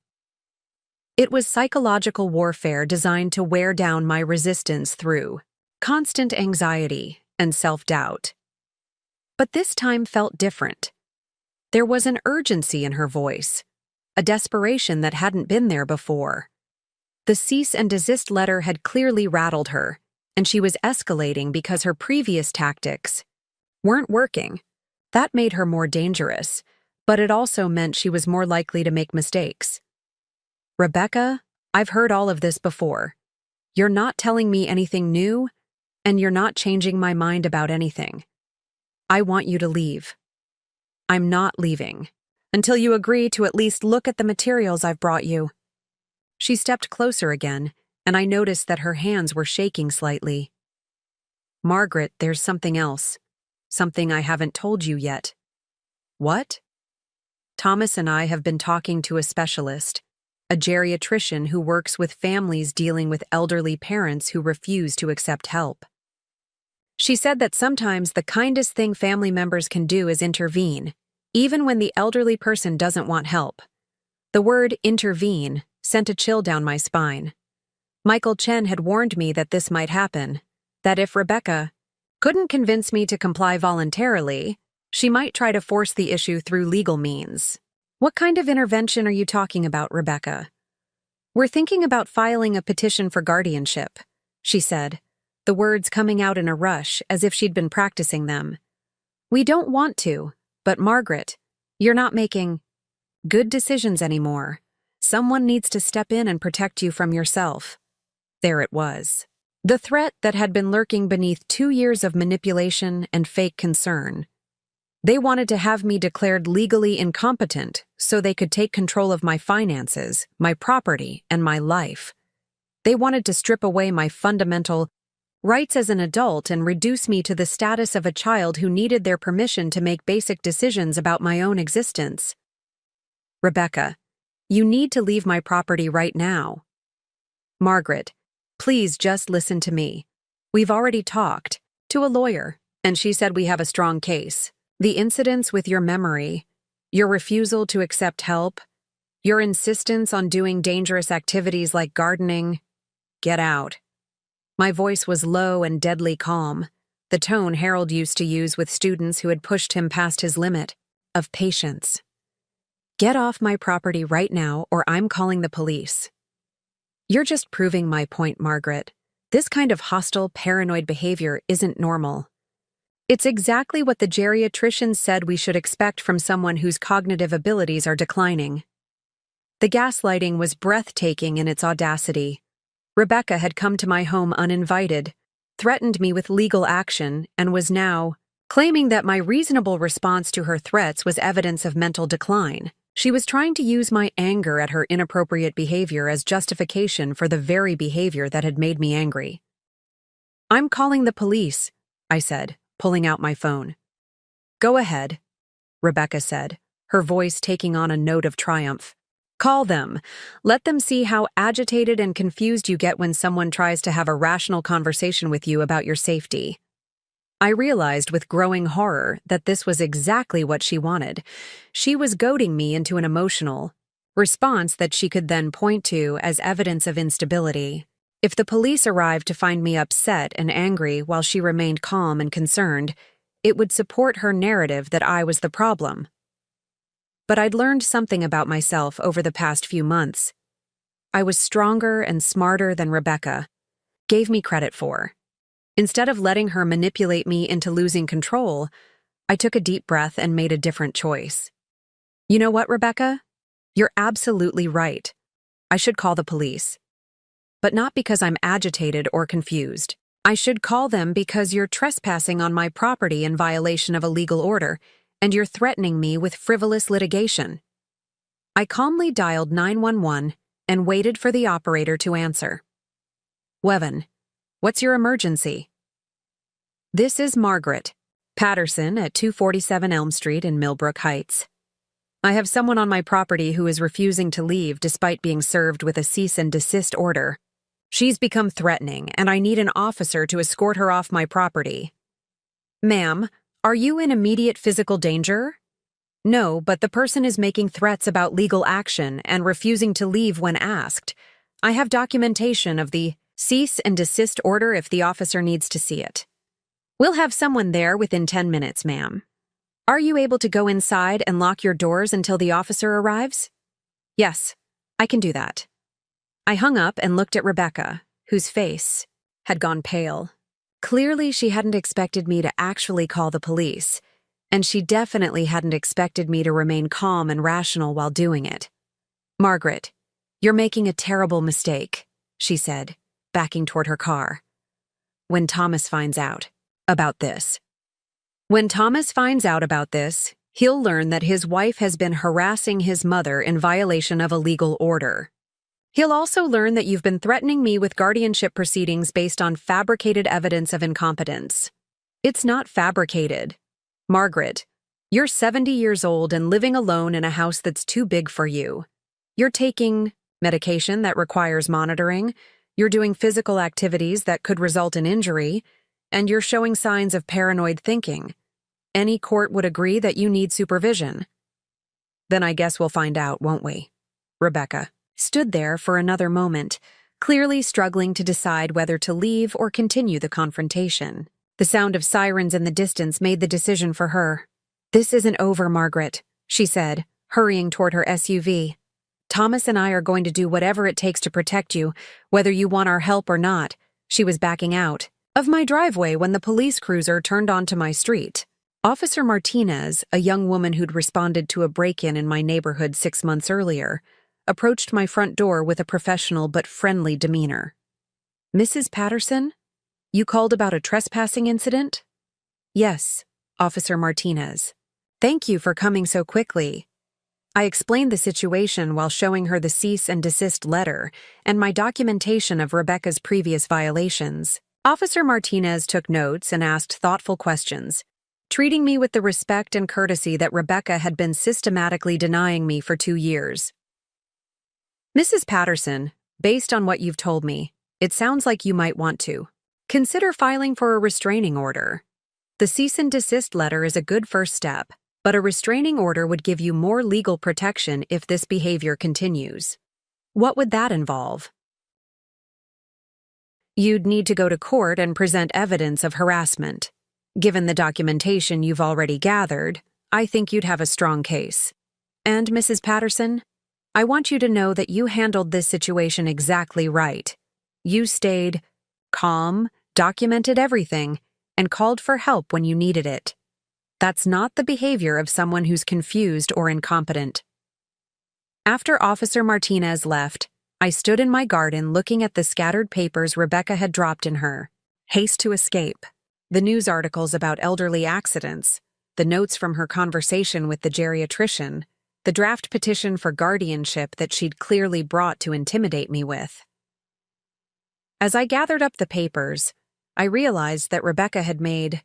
It was psychological warfare designed to wear down my resistance through constant anxiety and self-doubt. But this time felt different. There was an urgency in her voice, a desperation that hadn't been there before. The cease and desist letter had clearly rattled her, and she was escalating because her previous tactics weren't working. That made her more dangerous, but it also meant she was more likely to make mistakes. Rebecca, I've heard all of this before. You're not telling me anything new, and you're not changing my mind about anything. I want you to leave. I'm not leaving until you agree to at least look at the materials I've brought you. She stepped closer again, and I noticed that her hands were shaking slightly. Margaret, there's something else. Something I haven't told you yet. What? Thomas and I have been talking to a specialist, a geriatrician who works with families dealing with elderly parents who refuse to accept help. She said that sometimes the kindest thing family members can do is intervene, even when the elderly person doesn't want help. The word intervene sent a chill down my spine. Michael Chen had warned me that this might happen, that if Rebecca couldn't convince me to comply voluntarily, she might try to force the issue through legal means. What kind of intervention are you talking about, Rebecca? We're thinking about filing a petition for guardianship, she said, the words coming out in a rush as if she'd been practicing them. We don't want to, but Margaret, you're not making good decisions anymore. Someone needs to step in and protect you from yourself. There it was. The threat that had been lurking beneath 2 years of manipulation and fake concern. They wanted to have me declared legally incompetent so they could take control of my finances, my property, and my life. They wanted to strip away my fundamental rights as an adult and reduce me to the status of a child who needed their permission to make basic decisions about my own existence. Rebecca, you need to leave my property right now. Margaret, please just listen to me. We've already talked to a lawyer, and she said we have a strong case. The incidents with your memory, your refusal to accept help, your insistence on doing dangerous activities like gardening, get out. My voice was low and deadly calm, the tone Harold used to use with students who had pushed him past his limit of patience. Get off my property right now, or I'm calling the police. You're just proving my point, Margaret. This kind of hostile, paranoid behavior isn't normal. It's exactly what the geriatrician said we should expect from someone whose cognitive abilities are declining. The gaslighting was breathtaking in its audacity. Rebecca had come to my home uninvited, threatened me with legal action, and was now claiming that my reasonable response to her threats was evidence of mental decline. She was trying to use my anger at her inappropriate behavior as justification for the very behavior that had made me angry. I'm calling the police, I said, pulling out my phone. Go ahead, Rebecca said, her voice taking on a note of triumph. Call them. Let them see how agitated and confused you get when someone tries to have a rational conversation with you about your safety. I realized with growing horror that this was exactly what she wanted. She was goading me into an emotional response that she could then point to as evidence of instability. If the police arrived to find me upset and angry while she remained calm and concerned, it would support her narrative that I was the problem. But I'd learned something about myself over the past few months. I was stronger and smarter than Rebecca gave me credit for. Instead of letting her manipulate me into losing control, I took a deep breath and made a different choice. You know what, Rebecca? You're absolutely right. I should call the police. But not because I'm agitated or confused. I should call them because you're trespassing on my property in violation of a legal order, and you're threatening me with frivolous litigation. I calmly dialed 911 and waited for the operator to answer. Wevan, what's your emergency? This is Margaret Patterson at 247 Elm Street in Millbrook Heights. I have someone on my property who is refusing to leave despite being served with a cease and desist order. She's become threatening, and I need an officer to escort her off my property. Ma'am, are you in immediate physical danger? No, but the person is making threats about legal action and refusing to leave when asked. I have documentation of the Cease and desist order if the officer needs to see it. We'll have someone there within 10 minutes, ma'am. Are you able to go inside and lock your doors until the officer arrives? Yes, I can do that. I hung up and looked at Rebecca, whose face had gone pale. Clearly, she hadn't expected me to actually call the police, and she definitely hadn't expected me to remain calm and rational while doing it. Margaret, you're making a terrible mistake, she said, backing toward her car. When Thomas finds out about this, he'll learn that his wife has been harassing his mother in violation of a legal order. He'll also learn that you've been threatening me with guardianship proceedings based on fabricated evidence of incompetence. It's not fabricated. Margaret, you're 70 years old and living alone in a house that's too big for you. You're taking medication that requires monitoring, you're doing physical activities that could result in injury, and you're showing signs of paranoid thinking. Any court would agree that you need supervision. Then I guess we'll find out, won't we? Rebecca stood there for another moment, clearly struggling to decide whether to leave or continue the confrontation. The sound of sirens in the distance made the decision for her. This isn't over, Margaret, she said, hurrying toward her SUV. Thomas and I are going to do whatever it takes to protect you, whether you want our help or not. She was backing out of my driveway when the police cruiser turned onto my street. Officer Martinez, a young woman who'd responded to a break-in in my neighborhood 6 months earlier, approached my front door with a professional but friendly demeanor. Mrs. Patterson? You called about a trespassing incident? Yes, Officer Martinez. Thank you for coming so quickly. I explained the situation while showing her the cease and desist letter and my documentation of Rebecca's previous violations. Officer Martinez took notes and asked thoughtful questions, treating me with the respect and courtesy that Rebecca had been systematically denying me for 2 years. Mrs. Patterson, based on what you've told me, it sounds like you might want to consider filing for a restraining order. The cease and desist letter is a good first step, but a restraining order would give you more legal protection if this behavior continues. What would that involve? You'd need to go to court and present evidence of harassment. Given the documentation you've already gathered, I think you'd have a strong case. And, Mrs. Patterson, I want you to know that you handled this situation exactly right. You stayed calm, documented everything, and called for help when you needed it. That's not the behavior of someone who's confused or incompetent. After Officer Martinez left, I stood in my garden looking at the scattered papers Rebecca had dropped in her haste to escape, the news articles about elderly accidents, the notes from her conversation with the geriatrician, the draft petition for guardianship that she'd clearly brought to intimidate me with. As I gathered up the papers, I realized that Rebecca had made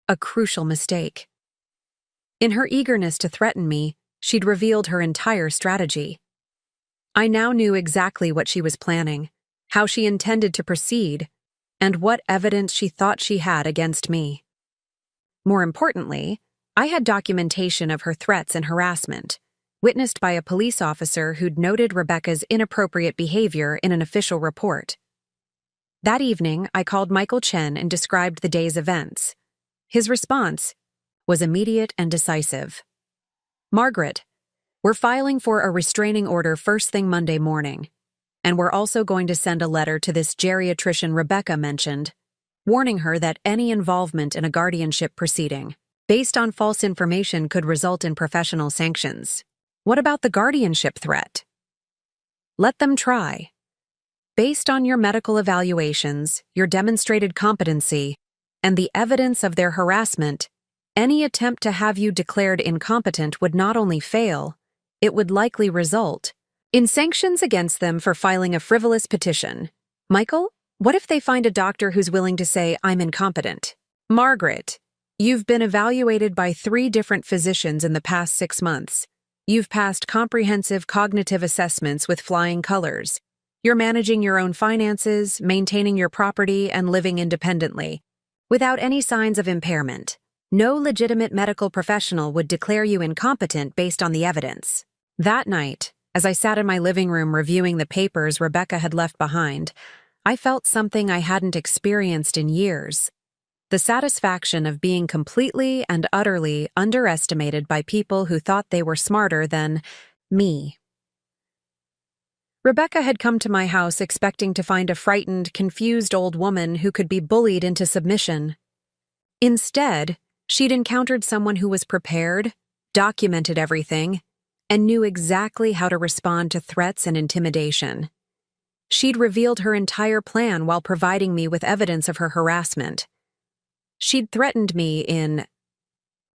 a crucial mistake. In her eagerness to threaten me, she'd revealed her entire strategy. I now knew exactly what she was planning, how she intended to proceed, and what evidence she thought she had against me. More importantly, I had documentation of her threats and harassment, witnessed by a police officer who'd noted Rebecca's inappropriate behavior in an official report. That evening, I called Michael Chen and described the day's events. His response was immediate and decisive. Margaret, we're filing for a restraining order first thing Monday morning, and we're also going to send a letter to this geriatrician Rebecca mentioned, warning her that any involvement in a guardianship proceeding based on false information could result in professional sanctions. What about the guardianship threat? Let them try. Based on your medical evaluations, your demonstrated competency, and the evidence of their harassment, any attempt to have you declared incompetent would not only fail, it would likely result in sanctions against them for filing a frivolous petition. Michael, what if they find a doctor who's willing to say, I'm incompetent? Margaret, you've been evaluated by 3 different physicians in the past 6 months. You've passed comprehensive cognitive assessments with flying colors. You're managing your own finances, maintaining your property, and living independently, without any signs of impairment. No legitimate medical professional would declare you incompetent based on the evidence. That night, as I sat in my living room reviewing the papers Rebecca had left behind, I felt something I hadn't experienced in years. The satisfaction of being completely and utterly underestimated by people who thought they were smarter than me. Rebecca had come to my house expecting to find a frightened, confused old woman who could be bullied into submission. Instead, she'd encountered someone who was prepared, documented everything, and knew exactly how to respond to threats and intimidation. She'd revealed her entire plan while providing me with evidence of her harassment. She'd threatened me in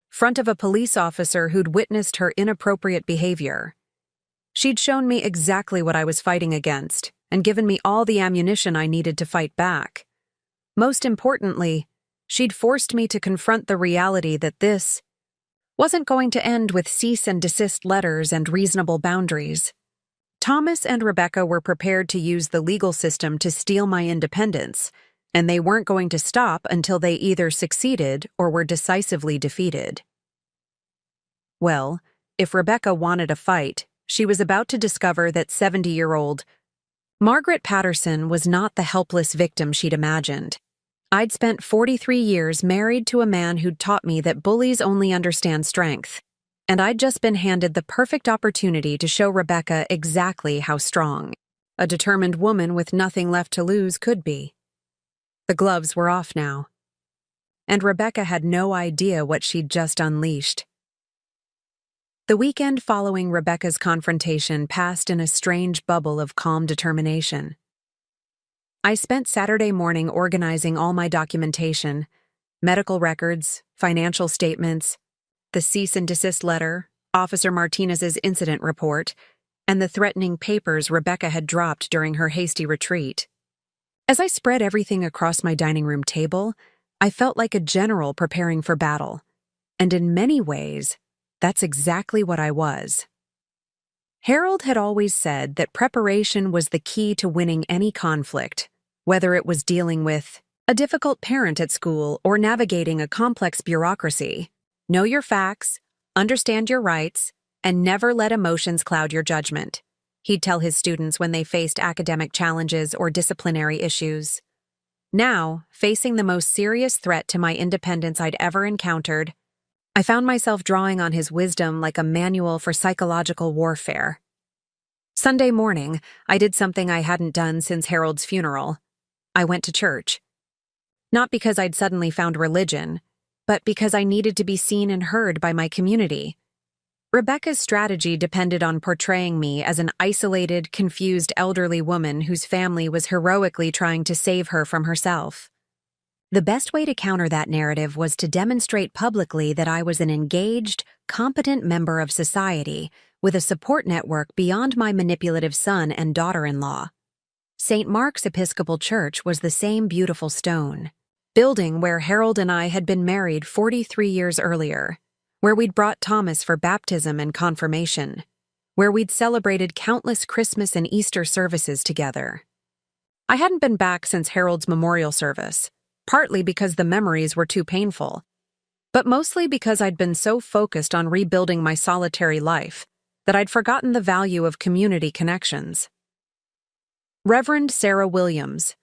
front of a police officer who'd witnessed her inappropriate behavior. She'd shown me exactly what I was fighting against and given me all the ammunition I needed to fight back. Most importantly, she'd forced me to confront the reality that this wasn't going to end with cease and desist letters and reasonable boundaries. Thomas and Rebecca were prepared to use the legal system to steal my independence, and they weren't going to stop until they either succeeded or were decisively defeated. Well, if Rebecca wanted a fight, she was about to discover that 70-year-old Margaret Patterson was not the helpless victim she'd imagined. I'd spent 43 years married to a man who'd taught me that bullies only understand strength, and I'd just been handed the perfect opportunity to show Rebecca exactly how strong a determined woman with nothing left to lose could be. The gloves were off now, and Rebecca had no idea what she'd just unleashed. The weekend following Rebecca's confrontation passed in a strange bubble of calm determination. I spent Saturday morning organizing all my documentation, medical records, financial statements, the cease and desist letter, Officer Martinez's incident report, and the threatening papers Rebecca had dropped during her hasty retreat. As I spread everything across my dining room table, I felt like a general preparing for battle, and in many ways, that's exactly what I was. Harold had always said that preparation was the key to winning any conflict, whether it was dealing with a difficult parent at school or navigating a complex bureaucracy. Know your facts, understand your rights, and never let emotions cloud your judgment, he'd tell his students when they faced academic challenges or disciplinary issues. Now, facing the most serious threat to my independence I'd ever encountered, I found myself drawing on his wisdom like a manual for psychological warfare. Sunday morning, I did something I hadn't done since Harold's funeral. I went to church. Not because I'd suddenly found religion, but because I needed to be seen and heard by my community. Rebecca's strategy depended on portraying me as an isolated, confused elderly woman whose family was heroically trying to save her from herself. The best way to counter that narrative was to demonstrate publicly that I was an engaged, competent member of society with a support network beyond my manipulative son and daughter-in-law. St. Mark's Episcopal Church was the same beautiful stone building where Harold and I had been married 43 years earlier, where we'd brought Thomas for baptism and confirmation, where we'd celebrated countless Christmas and Easter services together. I hadn't been back since Harold's memorial service, partly because the memories were too painful, but mostly because I'd been so focused on rebuilding my solitary life that I'd forgotten the value of community connections. Reverend Sarah Williams,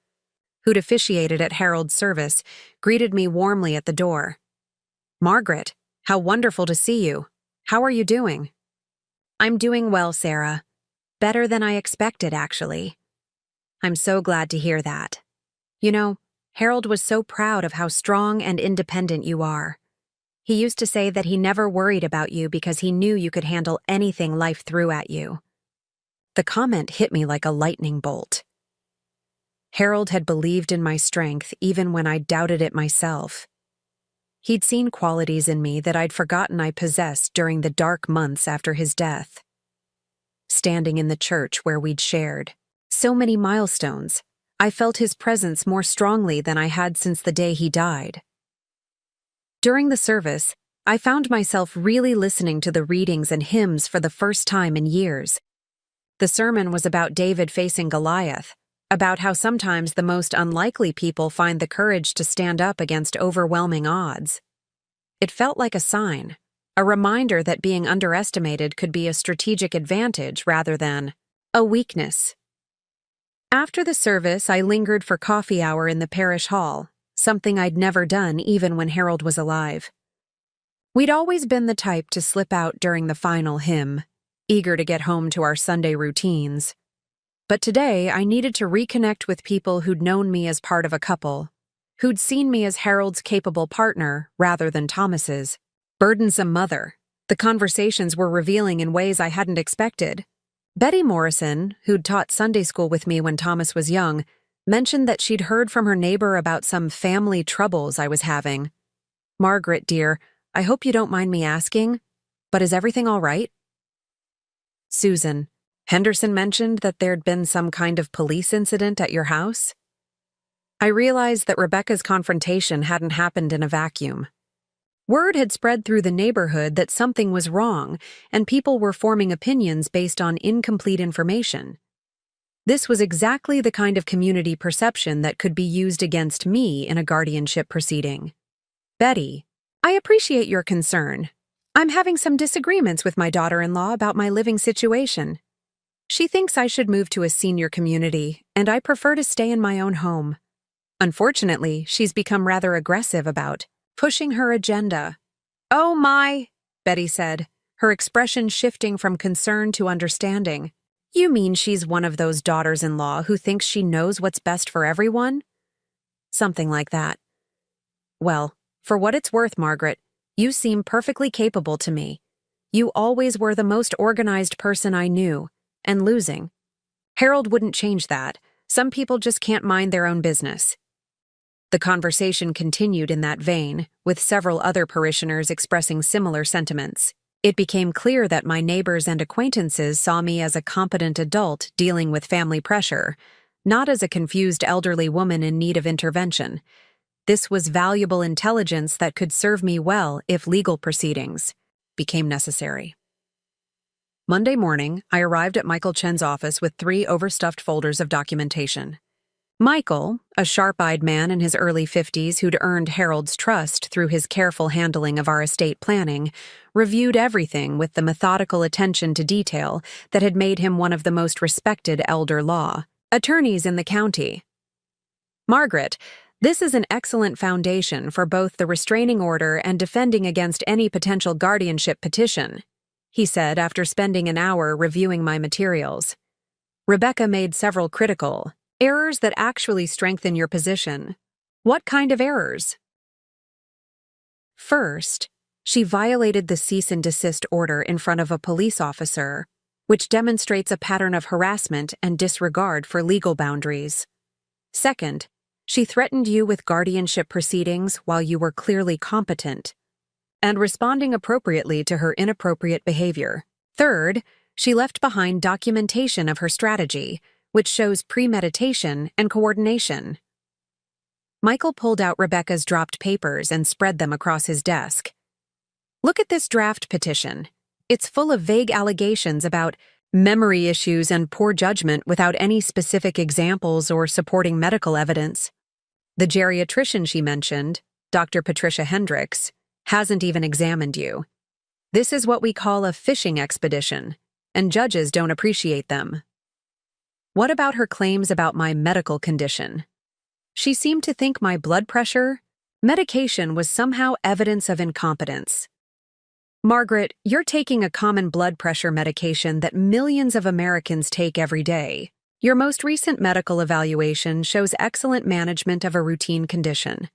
who'd officiated at Harold's service, greeted me warmly at the door. "Margaret, how wonderful to see you. How are you doing?" "I'm doing well, Sarah. Better than I expected, actually." "I'm so glad to hear that. You know, Harold was so proud of how strong and independent you are. He used to say that he never worried about you because he knew you could handle anything life threw at you." The comment hit me like a lightning bolt. Harold had believed in my strength even when I doubted it myself. He'd seen qualities in me that I'd forgotten I possessed during the dark months after his death. Standing in the church where we'd shared so many milestones, I felt his presence more strongly than I had since the day he died. During the service, I found myself really listening to the readings and hymns for the first time in years. The sermon was about David facing Goliath, about how sometimes the most unlikely people find the courage to stand up against overwhelming odds. It felt like a sign, a reminder that being underestimated could be a strategic advantage rather than a weakness. After the service, I lingered for coffee hour in the parish hall, something I'd never done even when Harold was alive. We'd always been the type to slip out during the final hymn, eager to get home to our Sunday routines. But today, I needed to reconnect with people who'd known me as part of a couple, who'd seen me as Harold's capable partner rather than Thomas's burdensome mother. The conversations were revealing in ways I hadn't expected. Betty Morrison, who'd taught Sunday school with me when Thomas was young, mentioned that she'd heard from her neighbor about some family troubles I was having. "Margaret, dear, I hope you don't mind me asking, but is everything all right?" Susan, Henderson mentioned that there'd been some kind of police incident at your house. I realized that Rebecca's confrontation hadn't happened in a vacuum. Word had spread through the neighborhood that something was wrong, and people were forming opinions based on incomplete information. This was exactly the kind of community perception that could be used against me in a guardianship proceeding. "Betty, I appreciate your concern. I'm having some disagreements with my daughter-in-law about my living situation. She thinks I should move to a senior community, and I prefer to stay in my own home. Unfortunately, she's become rather aggressive about pushing her agenda." "Oh my," Betty said, her expression shifting from concern to understanding. "You mean she's one of those daughters-in-law who thinks she knows what's best for everyone?" "Something like that." "Well, for what it's worth, Margaret, you seem perfectly capable to me. You always were the most organized person I knew, and losing. Harold wouldn't change that. Some people just can't mind their own business." The conversation continued in that vein, with several other parishioners expressing similar sentiments. It became clear that my neighbors and acquaintances saw me as a competent adult dealing with family pressure, not as a confused elderly woman in need of intervention. This was valuable intelligence that could serve me well if legal proceedings became necessary. Monday morning, I arrived at Michael Chen's office with 3 overstuffed folders of documentation. Michael, a sharp-eyed man in his early 50s who'd earned Harold's trust through his careful handling of our estate planning, reviewed everything with the methodical attention to detail that had made him one of the most respected elder law attorneys in the county. "Margaret, this is an excellent foundation for both the restraining order and defending against any potential guardianship petition," he said after spending an hour reviewing my materials. "Rebecca made several critical errors that actually strengthen your position." "What kind of errors?" "First, she violated the cease and desist order in front of a police officer, which demonstrates a pattern of harassment and disregard for legal boundaries. Second, she threatened you with guardianship proceedings while you were clearly competent and responding appropriately to her inappropriate behavior. Third, she left behind documentation of her strategy, which shows premeditation and coordination." Michael pulled out Rebecca's dropped papers and spread them across his desk. "Look at this draft petition. It's full of vague allegations about memory issues and poor judgment without any specific examples or supporting medical evidence. The geriatrician she mentioned, Dr. Patricia Hendricks, hasn't even examined you. This is what we call a fishing expedition, and judges don't appreciate them. What about her claims about my medical condition? She seemed to think my blood pressure, medication was somehow evidence of incompetence. Margaret, you're taking a common blood pressure medication that millions of Americans take every day. Your most recent medical evaluation shows excellent management of a routine condition.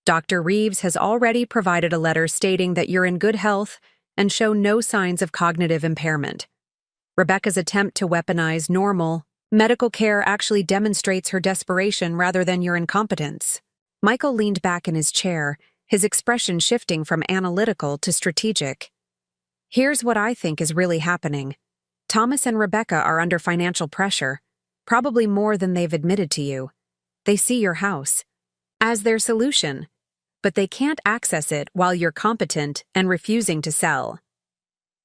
Dr. Reeves has already provided a letter stating that you're in good health and show no signs of cognitive impairment. Rebecca's attempt to weaponize normal medical care actually demonstrates her desperation rather than your incompetence." Michael leaned back in his chair, his expression shifting from analytical to strategic. "Here's what I think is really happening. Thomas and Rebecca are under financial pressure, probably more than they've admitted to you. They see your house as their solution, but they can't access it while you're competent and refusing to sell.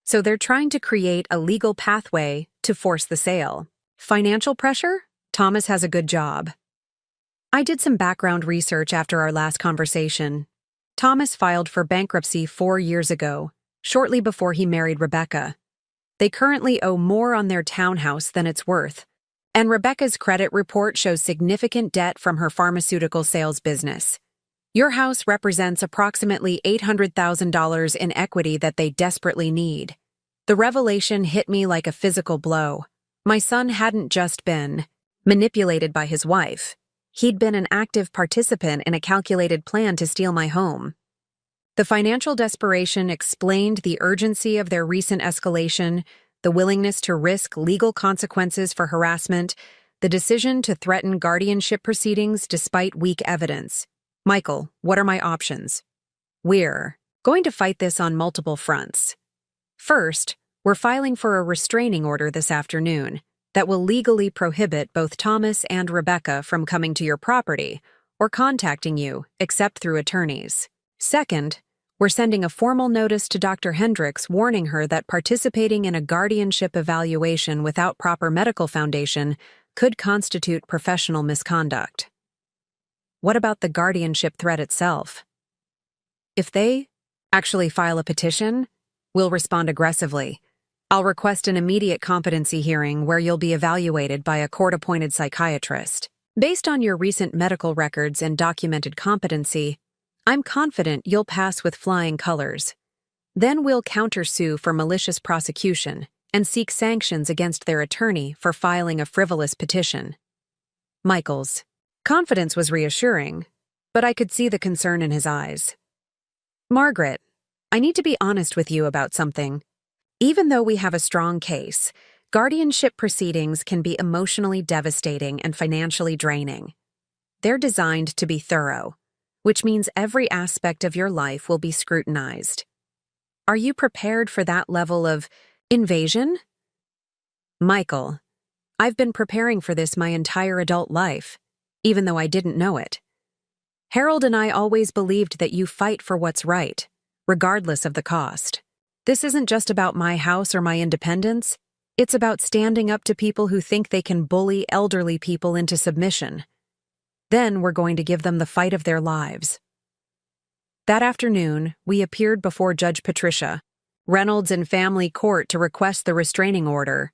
So they're trying to create a legal pathway to force the sale. Financial pressure? Thomas has a good job." I did some background research after our last conversation. Thomas filed for bankruptcy 4 years ago, shortly before he married Rebecca. They currently owe more on their townhouse than it's worth, And Rebecca's credit report shows significant debt from her pharmaceutical sales business. Your house represents approximately $800,000 in equity that they desperately need. The revelation hit me like a physical blow. My son hadn't just been manipulated by his wife. He'd been an active participant in a calculated plan to steal my home. The financial desperation explained the urgency of their recent escalation, the willingness to risk legal consequences for harassment, the decision to threaten guardianship proceedings despite weak evidence. Michael, what are my options? We're going to fight this on multiple fronts. First, we're filing for a restraining order this afternoon that will legally prohibit both Thomas and Rebecca from coming to your property or contacting you, except through attorneys. Second, we're sending a formal notice to Dr. Hendricks warning her that participating in a guardianship evaluation without proper medical foundation could constitute professional misconduct. What about the guardianship threat itself? If they actually file a petition, we'll respond aggressively. I'll request an immediate competency hearing where you'll be evaluated by a court-appointed psychiatrist. Based on your recent medical records and documented competency, I'm confident you'll pass with flying colors. Then we'll countersue for malicious prosecution and seek sanctions against their attorney for filing a frivolous petition. Michael's confidence was reassuring, but I could see the concern in his eyes. Margaret, I need to be honest with you about something. Even though we have a strong case, guardianship proceedings can be emotionally devastating and financially draining. They're designed to be thorough, which means every aspect of your life will be scrutinized. Are you prepared for that level of invasion? Michael, I've been preparing for this my entire adult life, even though I didn't know it. Harold and I always believed that you fight for what's right, regardless of the cost. This isn't just about my house or my independence. It's about standing up to people who think they can bully elderly people into submission. Then we're going to give them the fight of their lives. That afternoon, we appeared before Judge Patricia Reynolds in family court to request the restraining order.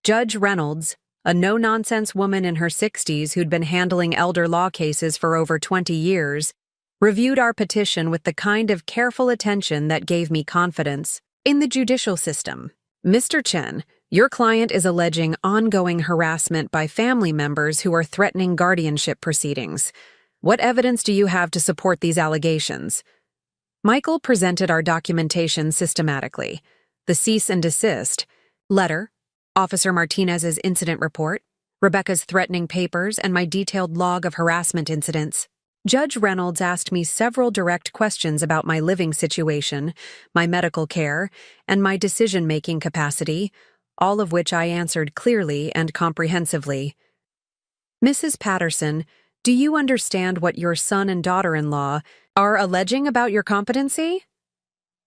Judge Reynolds, a no-nonsense woman in her 60s who'd been handling elder law cases for over 20 years, reviewed our petition with the kind of careful attention that gave me confidence in the judicial system. Mr. Chen, your client is alleging ongoing harassment by family members who are threatening guardianship proceedings. What evidence do you have to support these allegations? Michael presented our documentation systematically. The cease and desist letter, Officer Martinez's incident report, Rebecca's threatening papers, and my detailed log of harassment incidents. Judge Reynolds asked me several direct questions about my living situation, my medical care, and my decision-making capacity, all of which I answered clearly and comprehensively. Mrs. Patterson, do you understand what your son and daughter-in-law are alleging about your competency?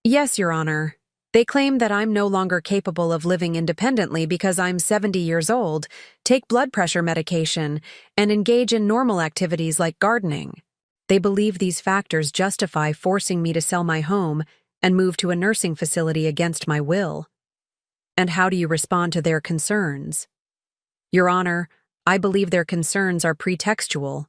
Yes, Your Honor. They claim that I'm no longer capable of living independently because I'm 70 years old, take blood pressure medication, and engage in normal activities like gardening. They believe these factors justify forcing me to sell my home and move to a nursing facility against my will. And how do you respond to their concerns? Your Honor, I believe their concerns are pretextual.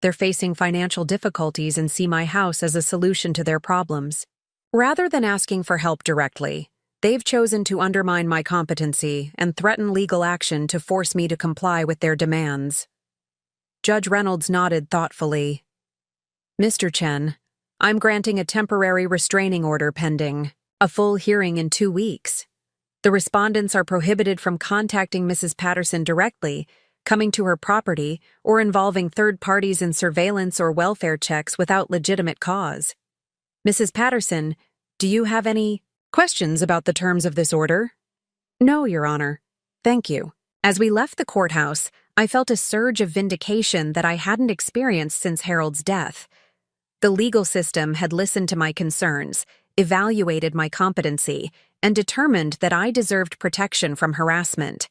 They're facing financial difficulties and see my house as a solution to their problems. Rather than asking for help directly, they've chosen to undermine my competency and threaten legal action to force me to comply with their demands. Judge Reynolds nodded thoughtfully. Mr. Chen, I'm granting a temporary restraining order pending a full hearing in 2 weeks. The respondents are prohibited from contacting Mrs. Patterson directly, coming to her property, or involving third parties in surveillance or welfare checks without legitimate cause. Mrs. Patterson, do you have any questions about the terms of this order? No, Your Honor. Thank you. As we left the courthouse, I felt a surge of vindication that I hadn't experienced since Harold's death. The legal system had listened to my concerns, evaluated my competency, and determined that I deserved protection from harassment.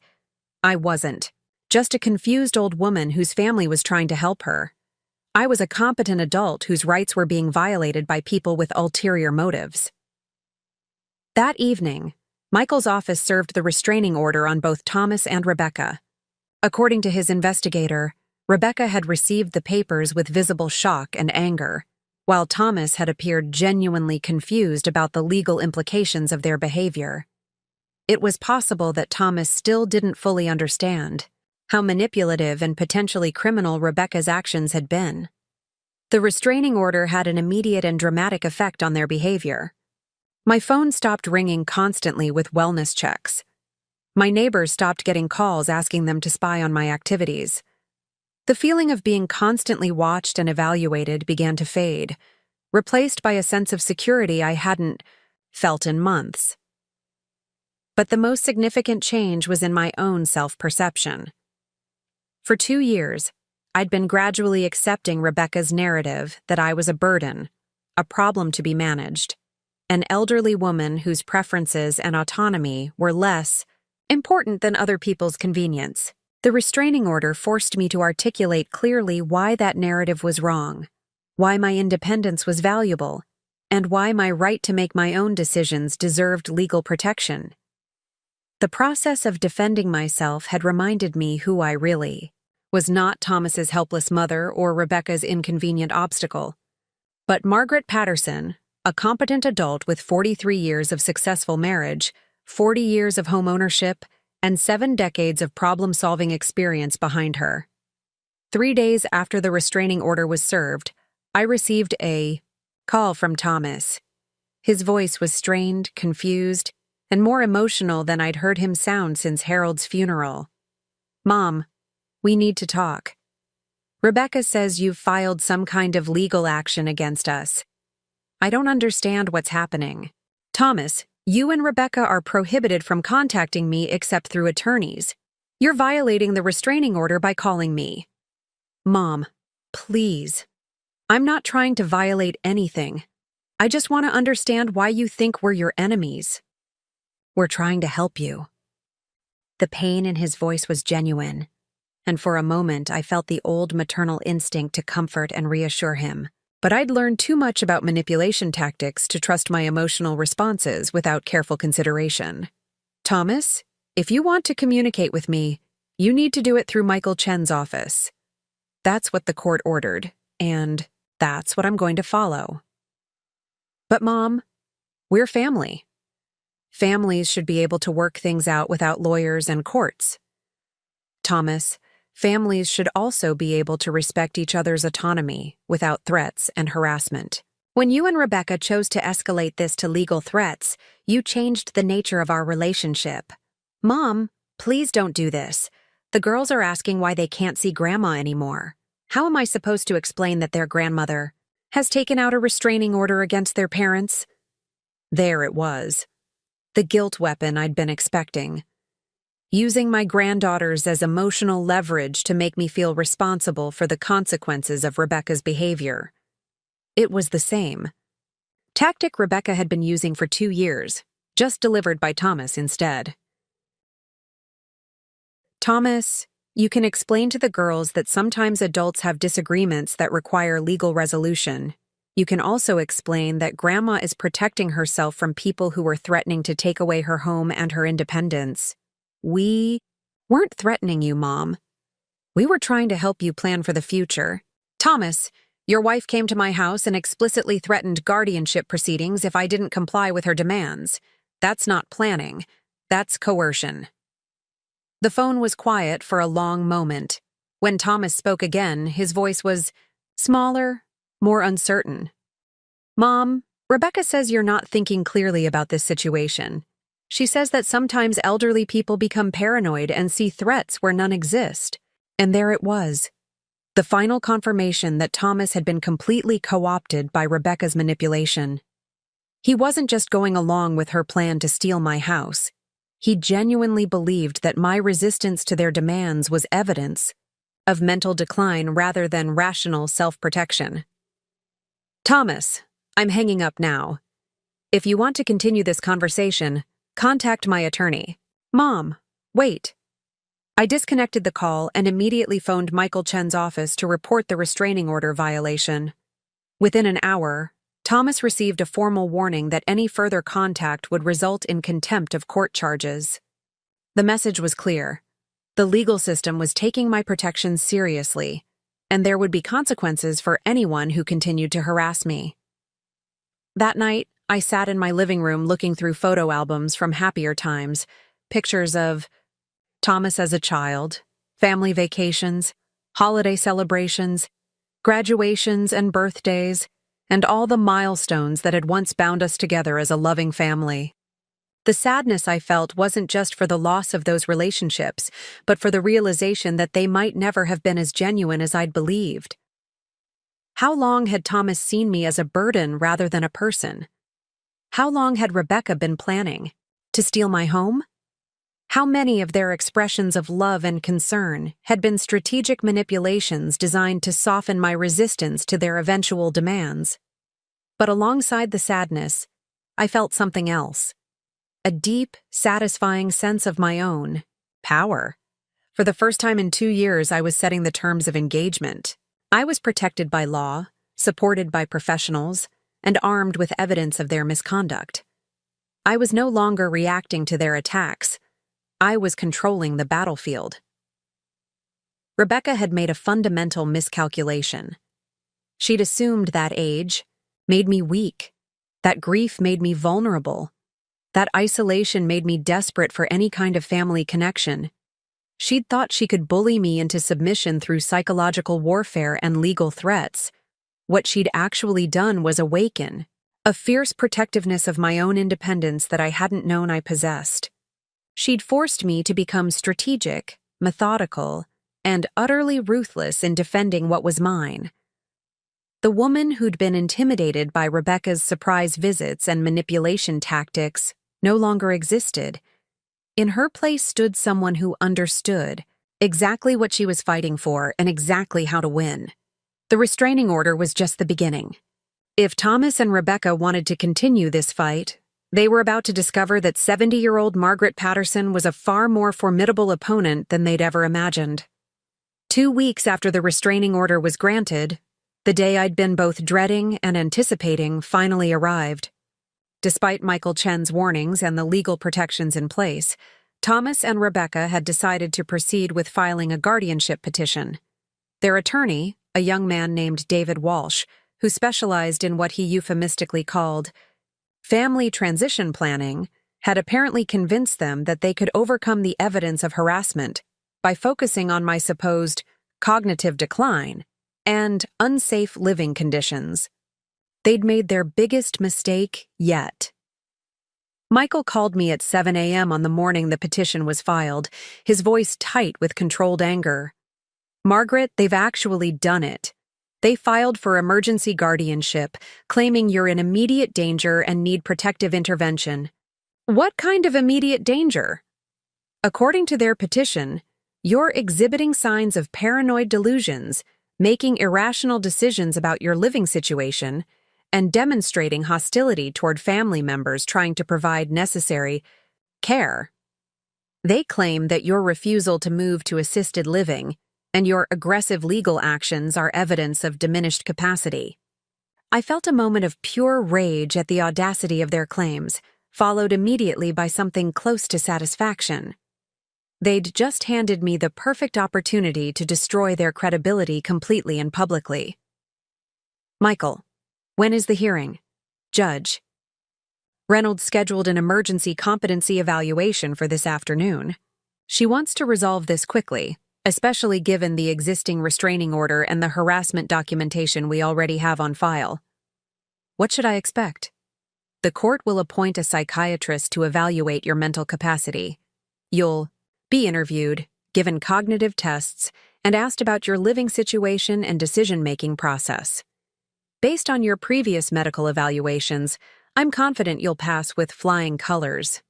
I wasn't. Just a confused old woman whose family was trying to help her. I was a competent adult whose rights were being violated by people with ulterior motives. That evening, Michael's office served the restraining order on both Thomas and Rebecca. According to his investigator, Rebecca had received the papers with visible shock and anger, while Thomas had appeared genuinely confused about the legal implications of their behavior. It was possible that Thomas still didn't fully understand how manipulative and potentially criminal Rebecca's actions had been. The restraining order had an immediate and dramatic effect on their behavior. My phone stopped ringing constantly with wellness checks. My neighbors stopped getting calls asking them to spy on my activities. The feeling of being constantly watched and evaluated began to fade, replaced by a sense of security I hadn't felt in months. But the most significant change was in my own self-perception. For 2 years, I'd been gradually accepting Rebecca's narrative that I was a burden, a problem to be managed, an elderly woman whose preferences and autonomy were less important than other people's convenience. The restraining order forced me to articulate clearly why that narrative was wrong, why my independence was valuable, and why my right to make my own decisions deserved legal protection. The process of defending myself had reminded me who I really was: not Thomas's helpless mother or Rebecca's inconvenient obstacle, but Margaret Patterson, a competent adult with 43 years of successful marriage, 40 years of home ownership, and 7 decades of problem-solving experience behind her. 3 days after the restraining order was served, I received a call from Thomas. His voice was strained, confused, and more emotional than I'd heard him sound since Harold's funeral. "Mom, we need to talk. Rebecca says you've filed some kind of legal action against us. I don't understand what's happening. Thomas, you and Rebecca are prohibited from contacting me except through attorneys. You're violating the restraining order by calling me." "Mom, please. I'm not trying to violate anything. I just want to understand why you think we're your enemies." "We're trying to help you." The pain in his voice was genuine, and for a moment I felt the old maternal instinct to comfort and reassure him. But I'd learned too much about manipulation tactics to trust my emotional responses without careful consideration. "Thomas, if you want to communicate with me, you need to do it through Michael Chen's office. That's what the court ordered, and that's what I'm going to follow." "But Mom, we're family. Families should be able to work things out without lawyers and courts." "Thomas, families should also be able to respect each other's autonomy without threats and harassment. When you and Rebecca chose to escalate this to legal threats, you changed the nature of our relationship. Mom, please don't do this. The girls are asking why they can't see Grandma anymore. How am I supposed to explain that their grandmother has taken out a restraining order against their parents?" There it was. The guilt weapon I'd been expecting. Using my granddaughters as emotional leverage to make me feel responsible for the consequences of Rebecca's behavior. It was the same tactic Rebecca had been using for 2 years, just delivered by Thomas instead. "Thomas, you can explain to the girls that sometimes adults have disagreements that require legal resolution. You can also explain that Grandma is protecting herself from people who are threatening to take away her home and her independence. We weren't threatening you, Mom. We were trying to help you plan for the future. Thomas, your wife came to my house and explicitly threatened guardianship proceedings if I didn't comply with her demands. That's not planning. That's coercion." The phone was quiet for a long moment. When Thomas spoke again, his voice was smaller, more uncertain. "Mom, Rebecca says you're not thinking clearly about this situation. She says that sometimes elderly people become paranoid and see threats where none exist." And there it was. The final confirmation that Thomas had been completely co-opted by Rebecca's manipulation. He wasn't just going along with her plan to steal my house. He genuinely believed that my resistance to their demands was evidence of mental decline rather than rational self-protection. "Thomas, I'm hanging up now. If you want to continue this conversation, contact my attorney." "Mom, wait." I disconnected the call and immediately phoned Michael Chen's office to report the restraining order violation. Within an hour, Thomas received a formal warning that any further contact would result in contempt of court charges. The message was clear. The legal system was taking my protection seriously, and there would be consequences for anyone who continued to harass me. That night, I sat in my living room looking through photo albums from happier times, pictures of Thomas as a child, family vacations, holiday celebrations, graduations and birthdays, and all the milestones that had once bound us together as a loving family. The sadness I felt wasn't just for the loss of those relationships, but for the realization that they might never have been as genuine as I'd believed. How long had Thomas seen me as a burden rather than a person? How long had Rebecca been planning? To steal my home? How many of their expressions of love and concern had been strategic manipulations designed to soften my resistance to their eventual demands? But alongside the sadness, I felt something else. A deep, satisfying sense of my own power. For the first time in 2 years, I was setting the terms of engagement. I was protected by law, supported by professionals, and armed with evidence of their misconduct. I was no longer reacting to their attacks. I was controlling the battlefield. Rebecca had made a fundamental miscalculation. She'd assumed that age made me weak, that grief made me vulnerable, that isolation made me desperate for any kind of family connection. She'd thought she could bully me into submission through psychological warfare and legal threats. What she'd actually done was awaken a fierce protectiveness of my own independence that I hadn't known I possessed. She'd forced me to become strategic, methodical, and utterly ruthless in defending what was mine. The woman who'd been intimidated by Rebecca's surprise visits and manipulation tactics no longer existed. In her place stood someone who understood exactly what she was fighting for and exactly how to win. The restraining order was just the beginning. If Thomas and Rebecca wanted to continue this fight, they were about to discover that 70-year-old Margaret Patterson was a far more formidable opponent than they'd ever imagined. 2 weeks after the restraining order was granted, the day I'd been both dreading and anticipating finally arrived. Despite Michael Chen's warnings and the legal protections in place, Thomas and Rebecca had decided to proceed with filing a guardianship petition. Their attorney, a young man named David Walsh, who specialized in what he euphemistically called family transition planning, had apparently convinced them that they could overcome the evidence of harassment by focusing on my supposed cognitive decline and unsafe living conditions. They'd made their biggest mistake yet. Michael called me at 7 a.m. on the morning the petition was filed, his voice tight with controlled anger. "Margaret, they've actually done it. They filed for emergency guardianship, claiming you're in immediate danger and need protective intervention." "What kind of immediate danger?" "According to their petition, you're exhibiting signs of paranoid delusions, making irrational decisions about your living situation, and demonstrating hostility toward family members trying to provide necessary care. They claim that your refusal to move to assisted living and your aggressive legal actions are evidence of diminished capacity." I felt a moment of pure rage at the audacity of their claims, followed immediately by something close to satisfaction. They'd just handed me the perfect opportunity to destroy their credibility completely and publicly. "Michael, when is the hearing?" "Judge, Reynolds scheduled an emergency competency evaluation for this afternoon. She wants to resolve this quickly, especially given the existing restraining order and the harassment documentation we already have on file." "What should I expect?" "The court will appoint a psychiatrist to evaluate your mental capacity. You'll be interviewed, given cognitive tests, and asked about your living situation and decision-making process. Based on your previous medical evaluations, I'm confident you'll pass with flying colors.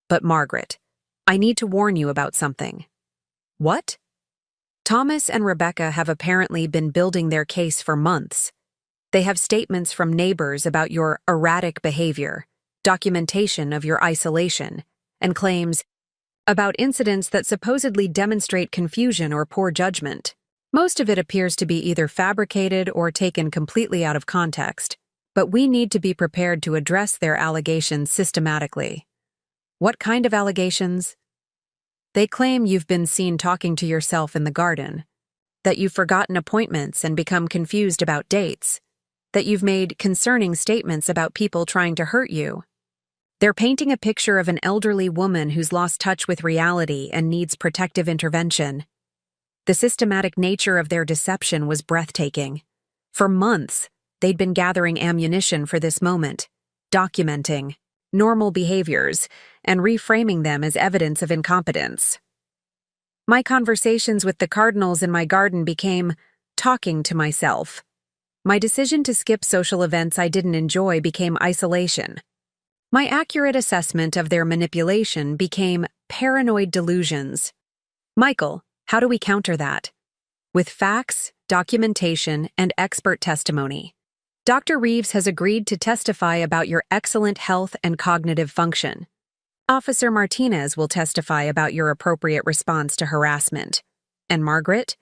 But Margaret, I need to warn you about something." "What?" "Thomas and Rebecca have apparently been building their case for months. They have statements from neighbors about your erratic behavior, documentation of your isolation, and claims about incidents that supposedly demonstrate confusion or poor judgment. Most of it appears to be either fabricated or taken completely out of context, but we need to be prepared to address their allegations systematically." "What kind of allegations?" They claim you've been seen talking to yourself in the garden, that you've forgotten appointments and become confused about dates, that you've made concerning statements about people trying to hurt you. They're painting a picture of an elderly woman who's lost touch with reality and needs protective intervention. The systematic nature of their deception was breathtaking. For months, they'd been gathering ammunition for this moment, documenting normal behaviors and reframing them as evidence of incompetence. My conversations with the cardinals in my garden became talking to myself. My decision to skip social events I didn't enjoy became isolation. My accurate assessment of their manipulation became paranoid delusions. Michael, how do we counter that? With facts, documentation, and expert testimony. Dr. Reeves has agreed to testify about your excellent health and cognitive function. Officer Martinez will testify about your appropriate response to harassment. And Margaret,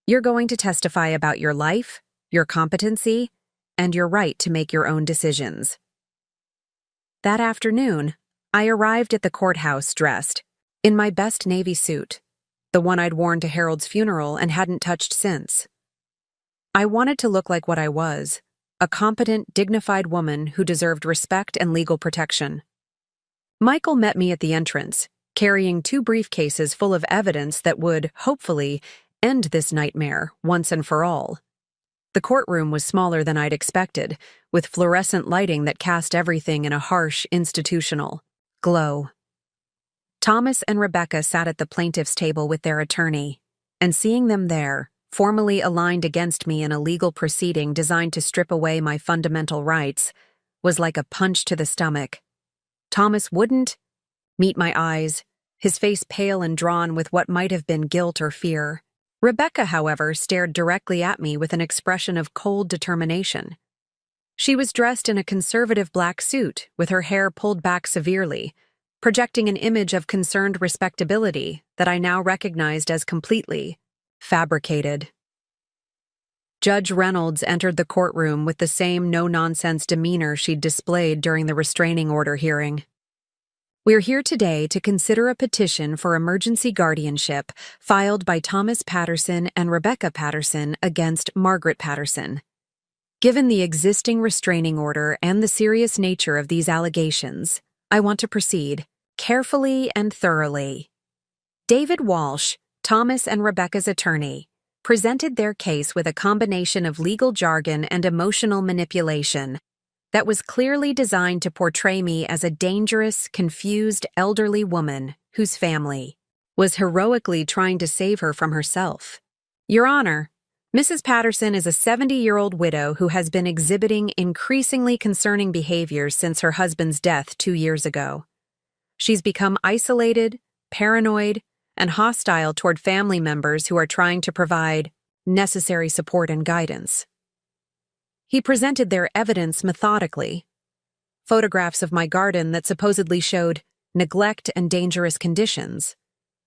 you're going to testify about your life, your competency, and your right to make your own decisions. That afternoon, I arrived at the courthouse dressed in my best navy suit, the one I'd worn to Harold's funeral and hadn't touched since. I wanted to look like what I was, a competent, dignified woman who deserved respect and legal protection. Michael met me at the entrance, carrying 2 briefcases full of evidence that would, hopefully, end this nightmare once and for all. The courtroom was smaller than I'd expected, with fluorescent lighting that cast everything in a harsh, institutional glow. Thomas and Rebecca sat at the plaintiff's table with their attorney, and seeing them there, formally aligned against me in a legal proceeding designed to strip away my fundamental rights, was like a punch to the stomach. Thomas wouldn't meet my eyes, his face pale and drawn with what might have been guilt or fear. Rebecca, however, stared directly at me with an expression of cold determination. She was dressed in a conservative black suit, with her hair pulled back severely, projecting an image of concerned respectability that I now recognized as completely fabricated. Judge Reynolds entered the courtroom with the same no-nonsense demeanor she'd displayed during the restraining order hearing. We're here today to consider a petition for emergency guardianship filed by Thomas Patterson and Rebecca Patterson against Margaret Patterson. Given the existing restraining order and the serious nature of these allegations, I want to proceed carefully and thoroughly. David Walsh, Thomas and Rebecca's attorney, presented their case with a combination of legal jargon and emotional manipulation that was clearly designed to portray me as a dangerous, confused, elderly woman whose family was heroically trying to save her from herself. Your Honor, Mrs. Patterson is a 70-year-old widow who has been exhibiting increasingly concerning behaviors since her husband's death 2 years ago. She's become isolated, paranoid, and hostile toward family members who are trying to provide necessary support and guidance. He presented their evidence methodically. Photographs of my garden that supposedly showed neglect and dangerous conditions,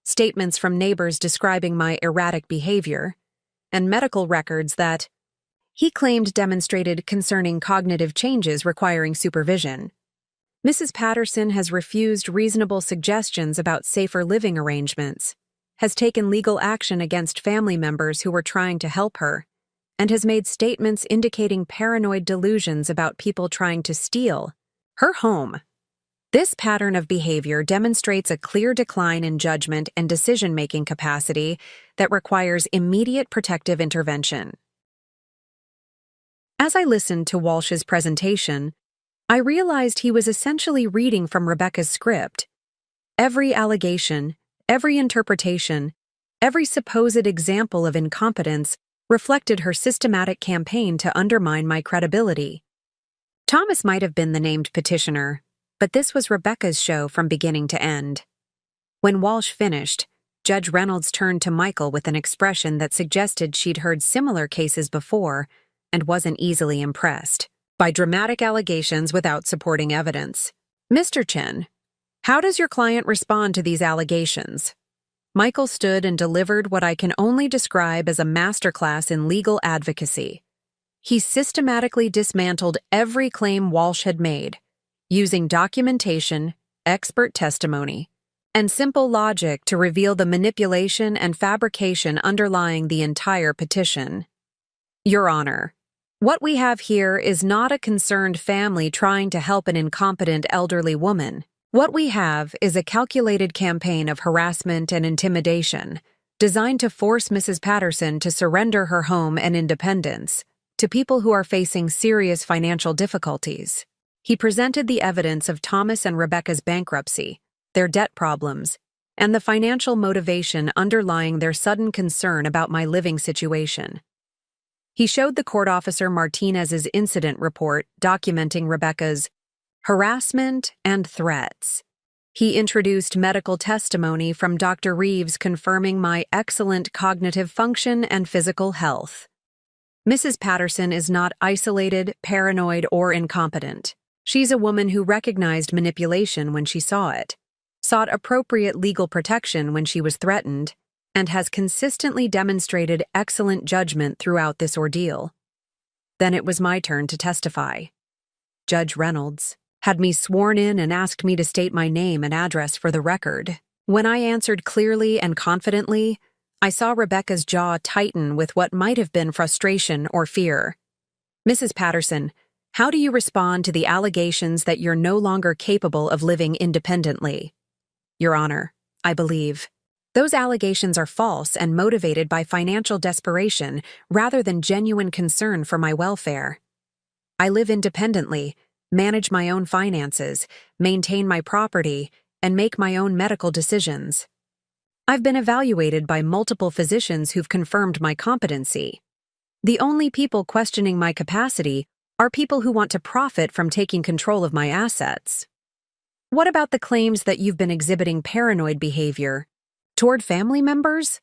statements from neighbors describing my erratic behavior, and medical records that he claimed demonstrated concerning cognitive changes requiring supervision. Mrs. Patterson has refused reasonable suggestions about safer living arrangements, has taken legal action against family members who were trying to help her, and has made statements indicating paranoid delusions about people trying to steal her home. This pattern of behavior demonstrates a clear decline in judgment and decision-making capacity that requires immediate protective intervention. As I listened to Walsh's presentation, I realized he was essentially reading from Rebecca's script. Every allegation, every interpretation, every supposed example of incompetence reflected her systematic campaign to undermine my credibility. Thomas might have been the named petitioner, but this was Rebecca's show from beginning to end. When Walsh finished, Judge Reynolds turned to Michael with an expression that suggested she'd heard similar cases before and wasn't easily impressed by dramatic allegations without supporting evidence. Mr. Chen, how does your client respond to these allegations? Michael stood and delivered what I can only describe as a masterclass in legal advocacy. He systematically dismantled every claim Walsh had made, using documentation, expert testimony, and simple logic to reveal the manipulation and fabrication underlying the entire petition. Your Honor, what we have here is not a concerned family trying to help an incompetent elderly woman. What we have is a calculated campaign of harassment and intimidation, designed to force Mrs. Patterson to surrender her home and independence to people who are facing serious financial difficulties. He presented the evidence of Thomas and Rebecca's bankruptcy, their debt problems, and the financial motivation underlying their sudden concern about my living situation. He showed the court officer Martinez's incident report documenting Rebecca's harassment and threats. He introduced medical testimony from Dr. Reeves confirming my excellent cognitive function and physical health. Mrs. Patterson is not isolated, paranoid, or incompetent. She's a woman who recognized manipulation when she saw it, sought appropriate legal protection when she was threatened, and has consistently demonstrated excellent judgment throughout this ordeal. Then it was my turn to testify. Judge Reynolds had me sworn in and asked me to state my name and address for the record. When I answered clearly and confidently, I saw Rebecca's jaw tighten with what might have been frustration or fear. Mrs. Patterson, how do you respond to the allegations that you're no longer capable of living independently? Your Honor, I believe those allegations are false and motivated by financial desperation rather than genuine concern for my welfare. I live independently, manage my own finances, maintain my property, and make my own medical decisions. I've been evaluated by multiple physicians who've confirmed my competency. The only people questioning my capacity are people who want to profit from taking control of my assets. What about the claims that you've been exhibiting paranoid behavior toward family members?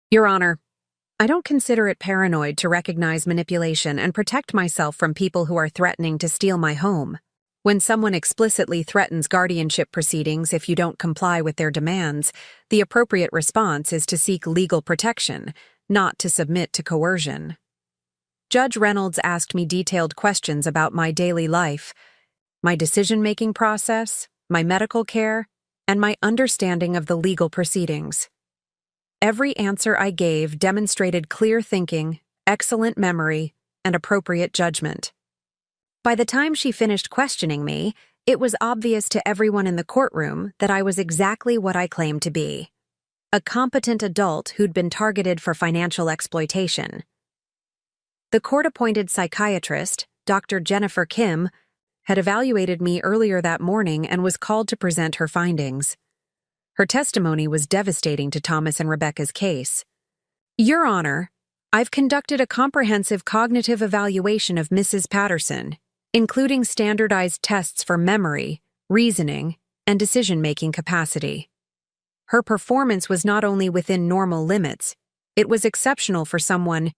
Your Honor, I don't consider it paranoid to recognize manipulation and protect myself from people who are threatening to steal my home. When someone explicitly threatens guardianship proceedings if you don't comply with their demands, the appropriate response is to seek legal protection, not to submit to coercion. Judge Reynolds asked me detailed questions about my daily life, my decision-making process, my medical care, and my understanding of the legal proceedings. Every answer I gave demonstrated clear thinking, excellent memory, and appropriate judgment. By the time she finished questioning me, it was obvious to everyone in the courtroom that I was exactly what I claimed to be: a competent adult who'd been targeted for financial exploitation. The court-appointed psychiatrist, Dr. Jennifer Kim, had evaluated me earlier that morning and was called to present her findings. Her testimony was devastating to Thomas and Rebecca's case. Your Honor, I've conducted a comprehensive cognitive evaluation of Mrs. Patterson, including standardized tests for memory, reasoning, and decision-making capacity. Her performance was not only within normal limits, it was exceptional for someone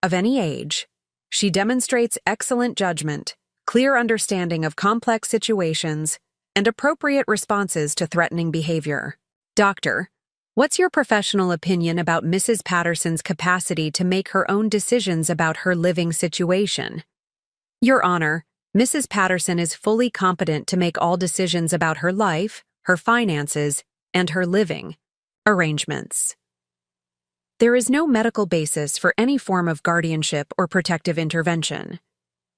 of any age. She demonstrates excellent judgment, clear understanding of complex situations, and appropriate responses to threatening behavior. Doctor, what's your professional opinion about Mrs. Patterson's capacity to make her own decisions about her living situation? Your Honor, Mrs. Patterson is fully competent to make all decisions about her life, her finances, and her living arrangements. There is no medical basis for any form of guardianship or protective intervention.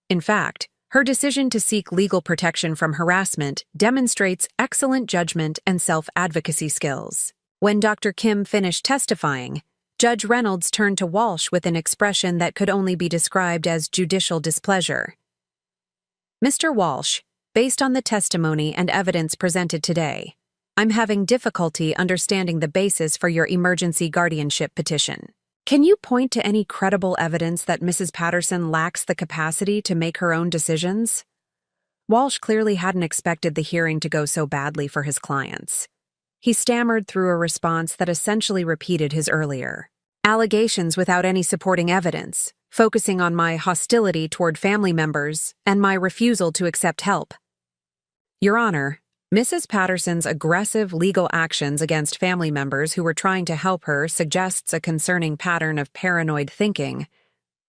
In fact, her decision to seek legal protection from harassment demonstrates excellent judgment and self-advocacy skills. When Dr. Kim finished testifying, Judge Reynolds turned to Walsh with an expression that could only be described as judicial displeasure. Mr. Walsh, based on the testimony and evidence presented today, I'm having difficulty understanding the basis for your emergency guardianship petition. Can you point to any credible evidence that Mrs. Patterson lacks the capacity to make her own decisions? Walsh clearly hadn't expected the hearing to go so badly for his clients. He stammered through a response that essentially repeated his earlier allegations without any supporting evidence, focusing on my hostility toward family members and my refusal to accept help. Your Honor, Mrs. Patterson's aggressive legal actions against family members who were trying to help her suggests a concerning pattern of paranoid thinking.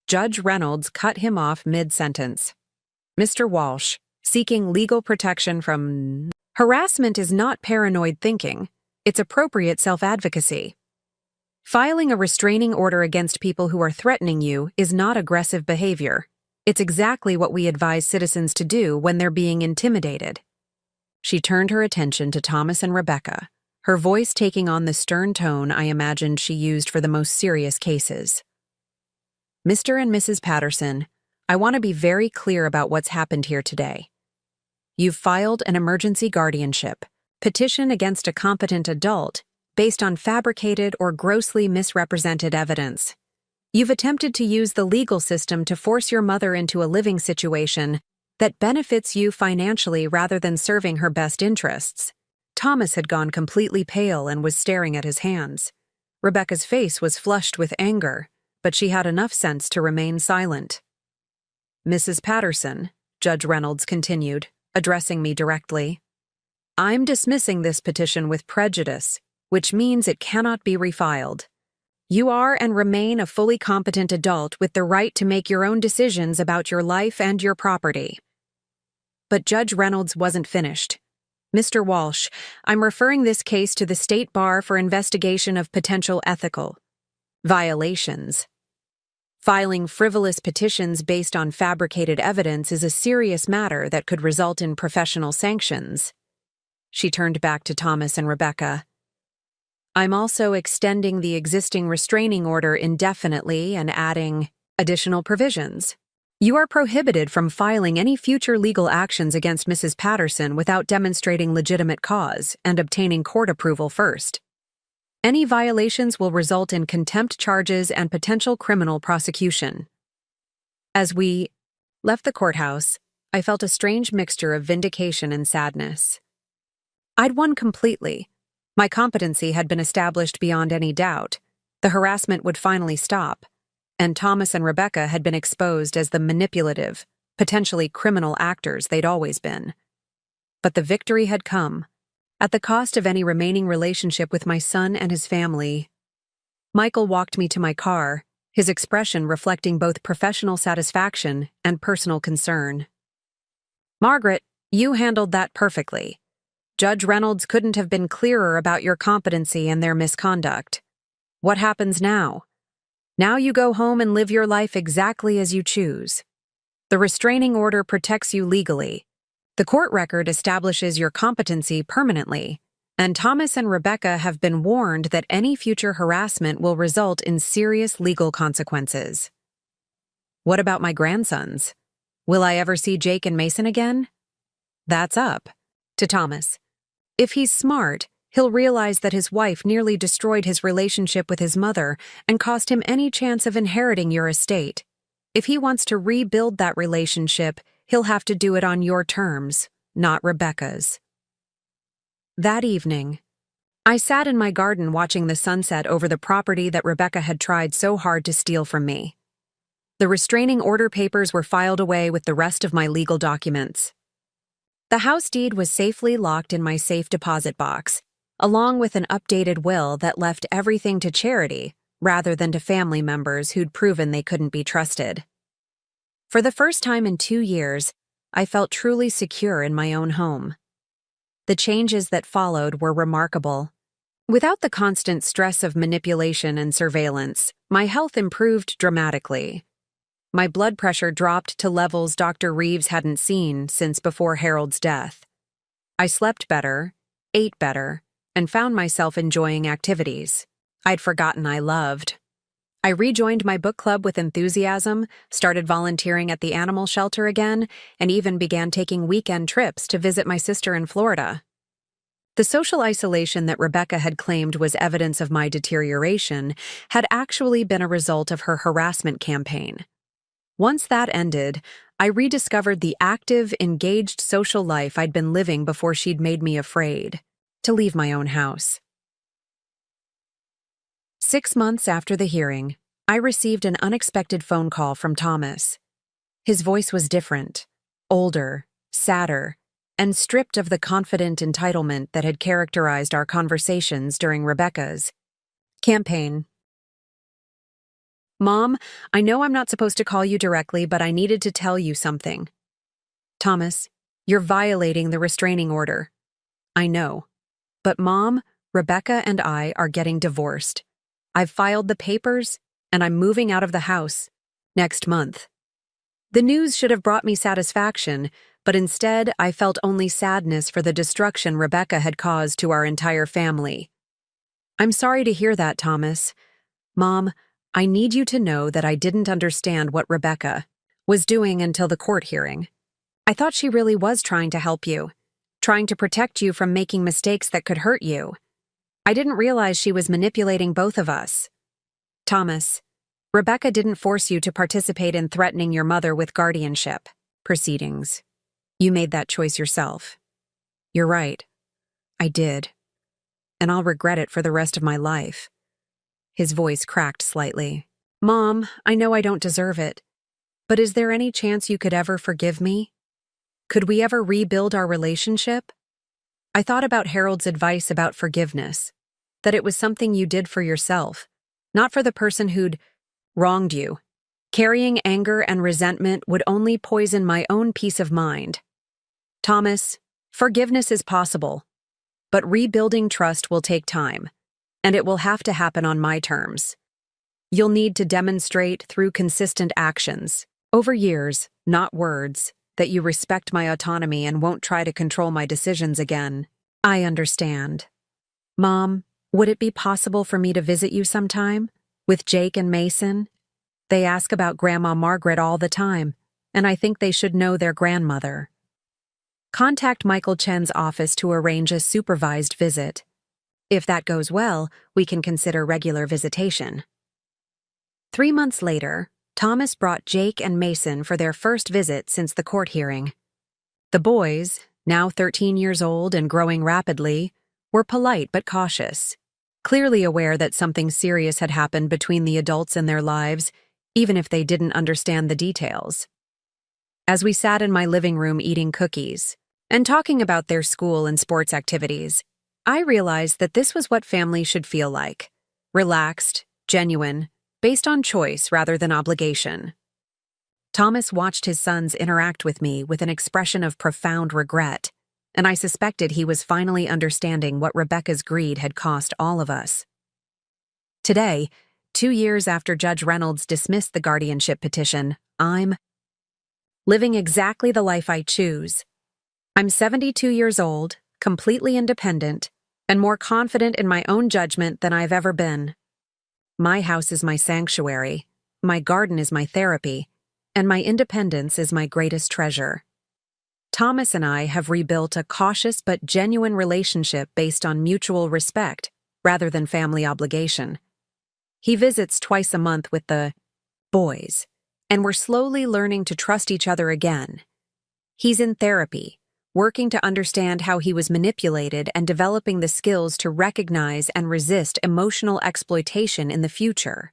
Judge Reynolds cut him off mid-sentence. Mr. Walsh, seeking legal protection from Harassment is not paranoid thinking, it's appropriate self-advocacy. Filing a restraining order against people who are threatening you is not aggressive behavior. It's exactly what we advise citizens to do when they're being intimidated. She turned her attention to Thomas and Rebecca, her voice taking on the stern tone I imagined she used for the most serious cases. Mr. and Mrs. Patterson, I want to be very clear about what's happened here today. You've filed an emergency guardianship petition against a competent adult based on fabricated or grossly misrepresented evidence. You've attempted to use the legal system to force your mother into a living situation that benefits you financially rather than serving her best interests. Thomas had gone completely pale and was staring at his hands. Rebecca's face was flushed with anger, but she had enough sense to remain silent. Mrs. Patterson, Judge Reynolds continued, addressing me directly, I'm dismissing this petition with prejudice, which means it cannot be refiled. You are and remain a fully competent adult with the right to make your own decisions about your life and your property. But Judge Reynolds wasn't finished. Mr. Walsh, I'm referring this case to the State Bar for investigation of potential ethical violations. Filing frivolous petitions based on fabricated evidence is a serious matter that could result in professional sanctions. She turned back to Thomas and Rebecca. I'm also extending the existing restraining order indefinitely and adding additional provisions. You are prohibited from filing any future legal actions against Mrs. Patterson without demonstrating legitimate cause and obtaining court approval first. Any violations will result in contempt charges and potential criminal prosecution. As we left the courthouse, I felt a strange mixture of vindication and sadness. I'd won completely. My competency had been established beyond any doubt. The harassment would finally stop, and Thomas and Rebecca had been exposed as the manipulative, potentially criminal actors they'd always been. But the victory had come, at the cost of any remaining relationship with my son and his family. Michael walked me to my car, his expression reflecting both professional satisfaction and personal concern. Margaret, you handled that perfectly. Judge Reynolds couldn't have been clearer about your competency and their misconduct. What happens now? Now you go home and live your life exactly as you choose. The restraining order protects you legally. The court record establishes your competency permanently, and Thomas and Rebecca have been warned that any future harassment will result in serious legal consequences. What about my grandsons? Will I ever see Jake and Mason again? That's up to Thomas. If he's smart, he'll realize that his wife nearly destroyed his relationship with his mother and cost him any chance of inheriting your estate. If he wants to rebuild that relationship, he'll have to do it on your terms, not Rebecca's. That evening, I sat in my garden watching the sunset over the property that Rebecca had tried so hard to steal from me. The restraining order papers were filed away with the rest of my legal documents. The house deed was safely locked in my safe deposit box, along with an updated will that left everything to charity rather than to family members who'd proven they couldn't be trusted. For the first time in 2 years, I felt truly secure in my own home. The changes that followed were remarkable. Without the constant stress of manipulation and surveillance, my health improved dramatically. My blood pressure dropped to levels Dr. Reeves hadn't seen since before Harold's death. I slept better, ate better, and found myself enjoying activities I'd forgotten I loved. I rejoined my book club with enthusiasm, started volunteering at the animal shelter again, and even began taking weekend trips to visit my sister in Florida. The social isolation that Rebecca had claimed was evidence of my deterioration had actually been a result of her harassment campaign. Once that ended, I rediscovered the active, engaged social life I'd been living before she'd made me afraid to leave my own house. 6 months after the hearing, I received an unexpected phone call from Thomas. His voice was different, older, sadder, and stripped of the confident entitlement that had characterized our conversations during Rebecca's campaign. Mom, I know I'm not supposed to call you directly, but I needed to tell you something. Thomas, you're violating the restraining order. I know. But Mom, Rebecca and I are getting divorced. I've filed the papers, and I'm moving out of the house next month. The news should have brought me satisfaction, but instead I felt only sadness for the destruction Rebecca had caused to our entire family. I'm sorry to hear that, Thomas. Mom, I need you to know that I didn't understand what Rebecca was doing until the court hearing. I thought she really was trying to help you, trying to protect you from making mistakes that could hurt you. I didn't realize she was manipulating both of us. Thomas, Rebecca didn't force you to participate in threatening your mother with guardianship proceedings. You made that choice yourself. You're right. I did. And I'll regret it for the rest of my life. His voice cracked slightly. Mom, I know I don't deserve it, but is there any chance you could ever forgive me? Could we ever rebuild our relationship? I thought about Harold's advice about forgiveness, that it was something you did for yourself, not for the person who'd wronged you. Carrying anger and resentment would only poison my own peace of mind. Thomas, forgiveness is possible, but rebuilding trust will take time, and it will have to happen on my terms. You'll need to demonstrate through consistent actions, over years, not words, that you respect my autonomy and won't try to control my decisions again. I understand. Mom, would it be possible for me to visit you sometime? With Jake and Mason? They ask about Grandma Margaret all the time, and I think they should know their grandmother. Contact Michael Chen's office to arrange a supervised visit. If that goes well, we can consider regular visitation. 3 months later, Thomas brought Jake and Mason for their first visit since the court hearing. The boys, now 13 years old and growing rapidly, were polite but cautious, clearly aware that something serious had happened between the adults in their lives, even if they didn't understand the details. As we sat in my living room eating cookies and talking about their school and sports activities, I realized that this was what family should feel like: relaxed, genuine, based on choice rather than obligation. Thomas watched his sons interact with me with an expression of profound regret, and I suspected he was finally understanding what Rebecca's greed had cost all of us. Today, 2 years after Judge Reynolds dismissed the guardianship petition, I'm living exactly the life I choose. I'm 72 years old, completely independent, and more confident in my own judgment than I've ever been. My house is my sanctuary, my garden is my therapy, and my independence is my greatest treasure. Thomas and I have rebuilt a cautious but genuine relationship based on mutual respect rather than family obligation. He visits twice a month with the boys, and we're slowly learning to trust each other again. He's in therapy, working to understand how he was manipulated and developing the skills to recognize and resist emotional exploitation in the future.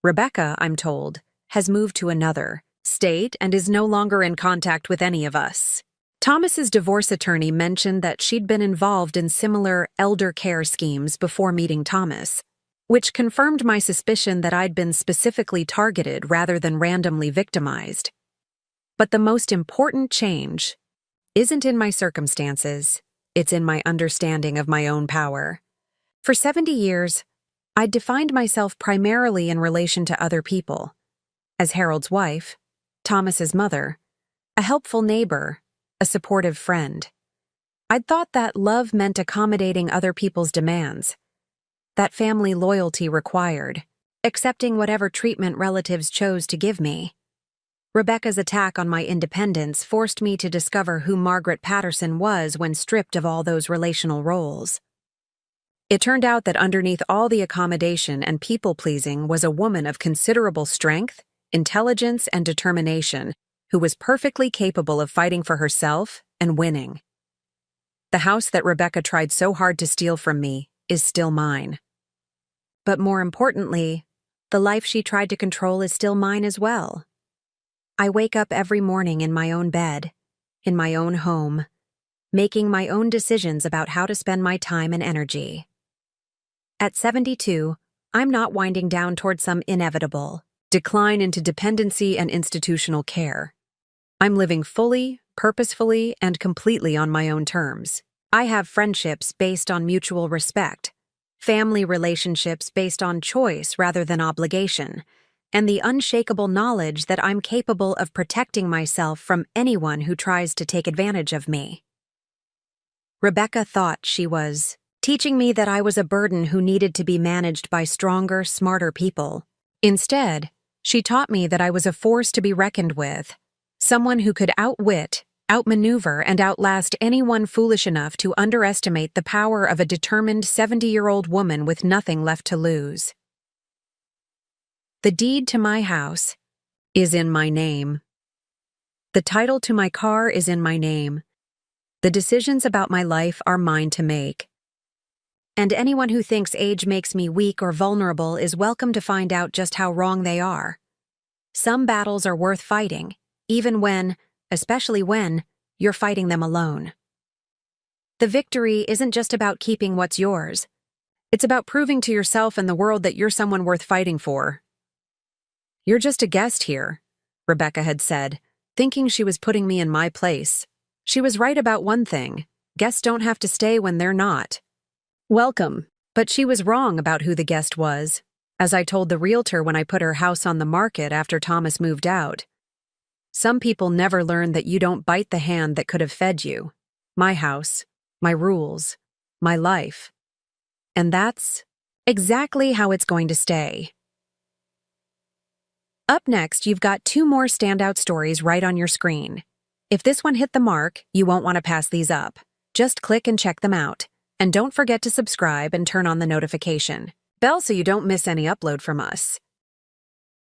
Rebecca, I'm told, has moved to another state and is no longer in contact with any of us. Thomas's divorce attorney mentioned that she'd been involved in similar elder care schemes before meeting Thomas, which confirmed my suspicion that I'd been specifically targeted rather than randomly victimized. But the most important change isn't in my circumstances, it's in my understanding of my own power. For 70 years, I'd defined myself primarily in relation to other people, as Harold's wife, Thomas's mother, a helpful neighbor, a supportive friend. I'd thought that love meant accommodating other people's demands, that family loyalty required accepting whatever treatment relatives chose to give me. Rebecca's attack on my independence forced me to discover who Margaret Patterson was when stripped of all those relational roles. It turned out that underneath all the accommodation and people-pleasing was a woman of considerable strength, intelligence, and determination who was perfectly capable of fighting for herself and winning. The house that Rebecca tried so hard to steal from me is still mine. But more importantly, the life she tried to control is still mine as well. I wake up every morning in my own bed, in my own home, making my own decisions about how to spend my time and energy. At 72, I'm not winding down toward some inevitable decline into dependency and institutional care. I'm living fully, purposefully, and completely on my own terms. I have friendships based on mutual respect, family relationships based on choice rather than obligation, and the unshakable knowledge that I'm capable of protecting myself from anyone who tries to take advantage of me. Rebecca thought she was teaching me that I was a burden who needed to be managed by stronger, smarter people. Instead, she taught me that I was a force to be reckoned with, someone who could outwit, outmaneuver, and outlast anyone foolish enough to underestimate the power of a determined 70-year-old woman with nothing left to lose. The deed to my house is in my name. The title to my car is in my name. The decisions about my life are mine to make. And anyone who thinks age makes me weak or vulnerable is welcome to find out just how wrong they are. Some battles are worth fighting, even when, especially when, you're fighting them alone. The victory isn't just about keeping what's yours. It's about proving to yourself and the world that you're someone worth fighting for. "You're just a guest here," Rebecca had said, thinking she was putting me in my place. She was right about one thing: guests don't have to stay when they're not welcome. But she was wrong about who the guest was, as I told the realtor when I put her house on the market after Thomas moved out. Some people never learn that you don't bite the hand that could have fed you. My house, my rules, my life. And that's exactly how it's going to stay. Up next, you've got 2 more standout stories right on your screen. If this one hit the mark, you won't want to pass these up. Just click and check them out. And don't forget to subscribe and turn on the notification bell so you don't miss any upload from us.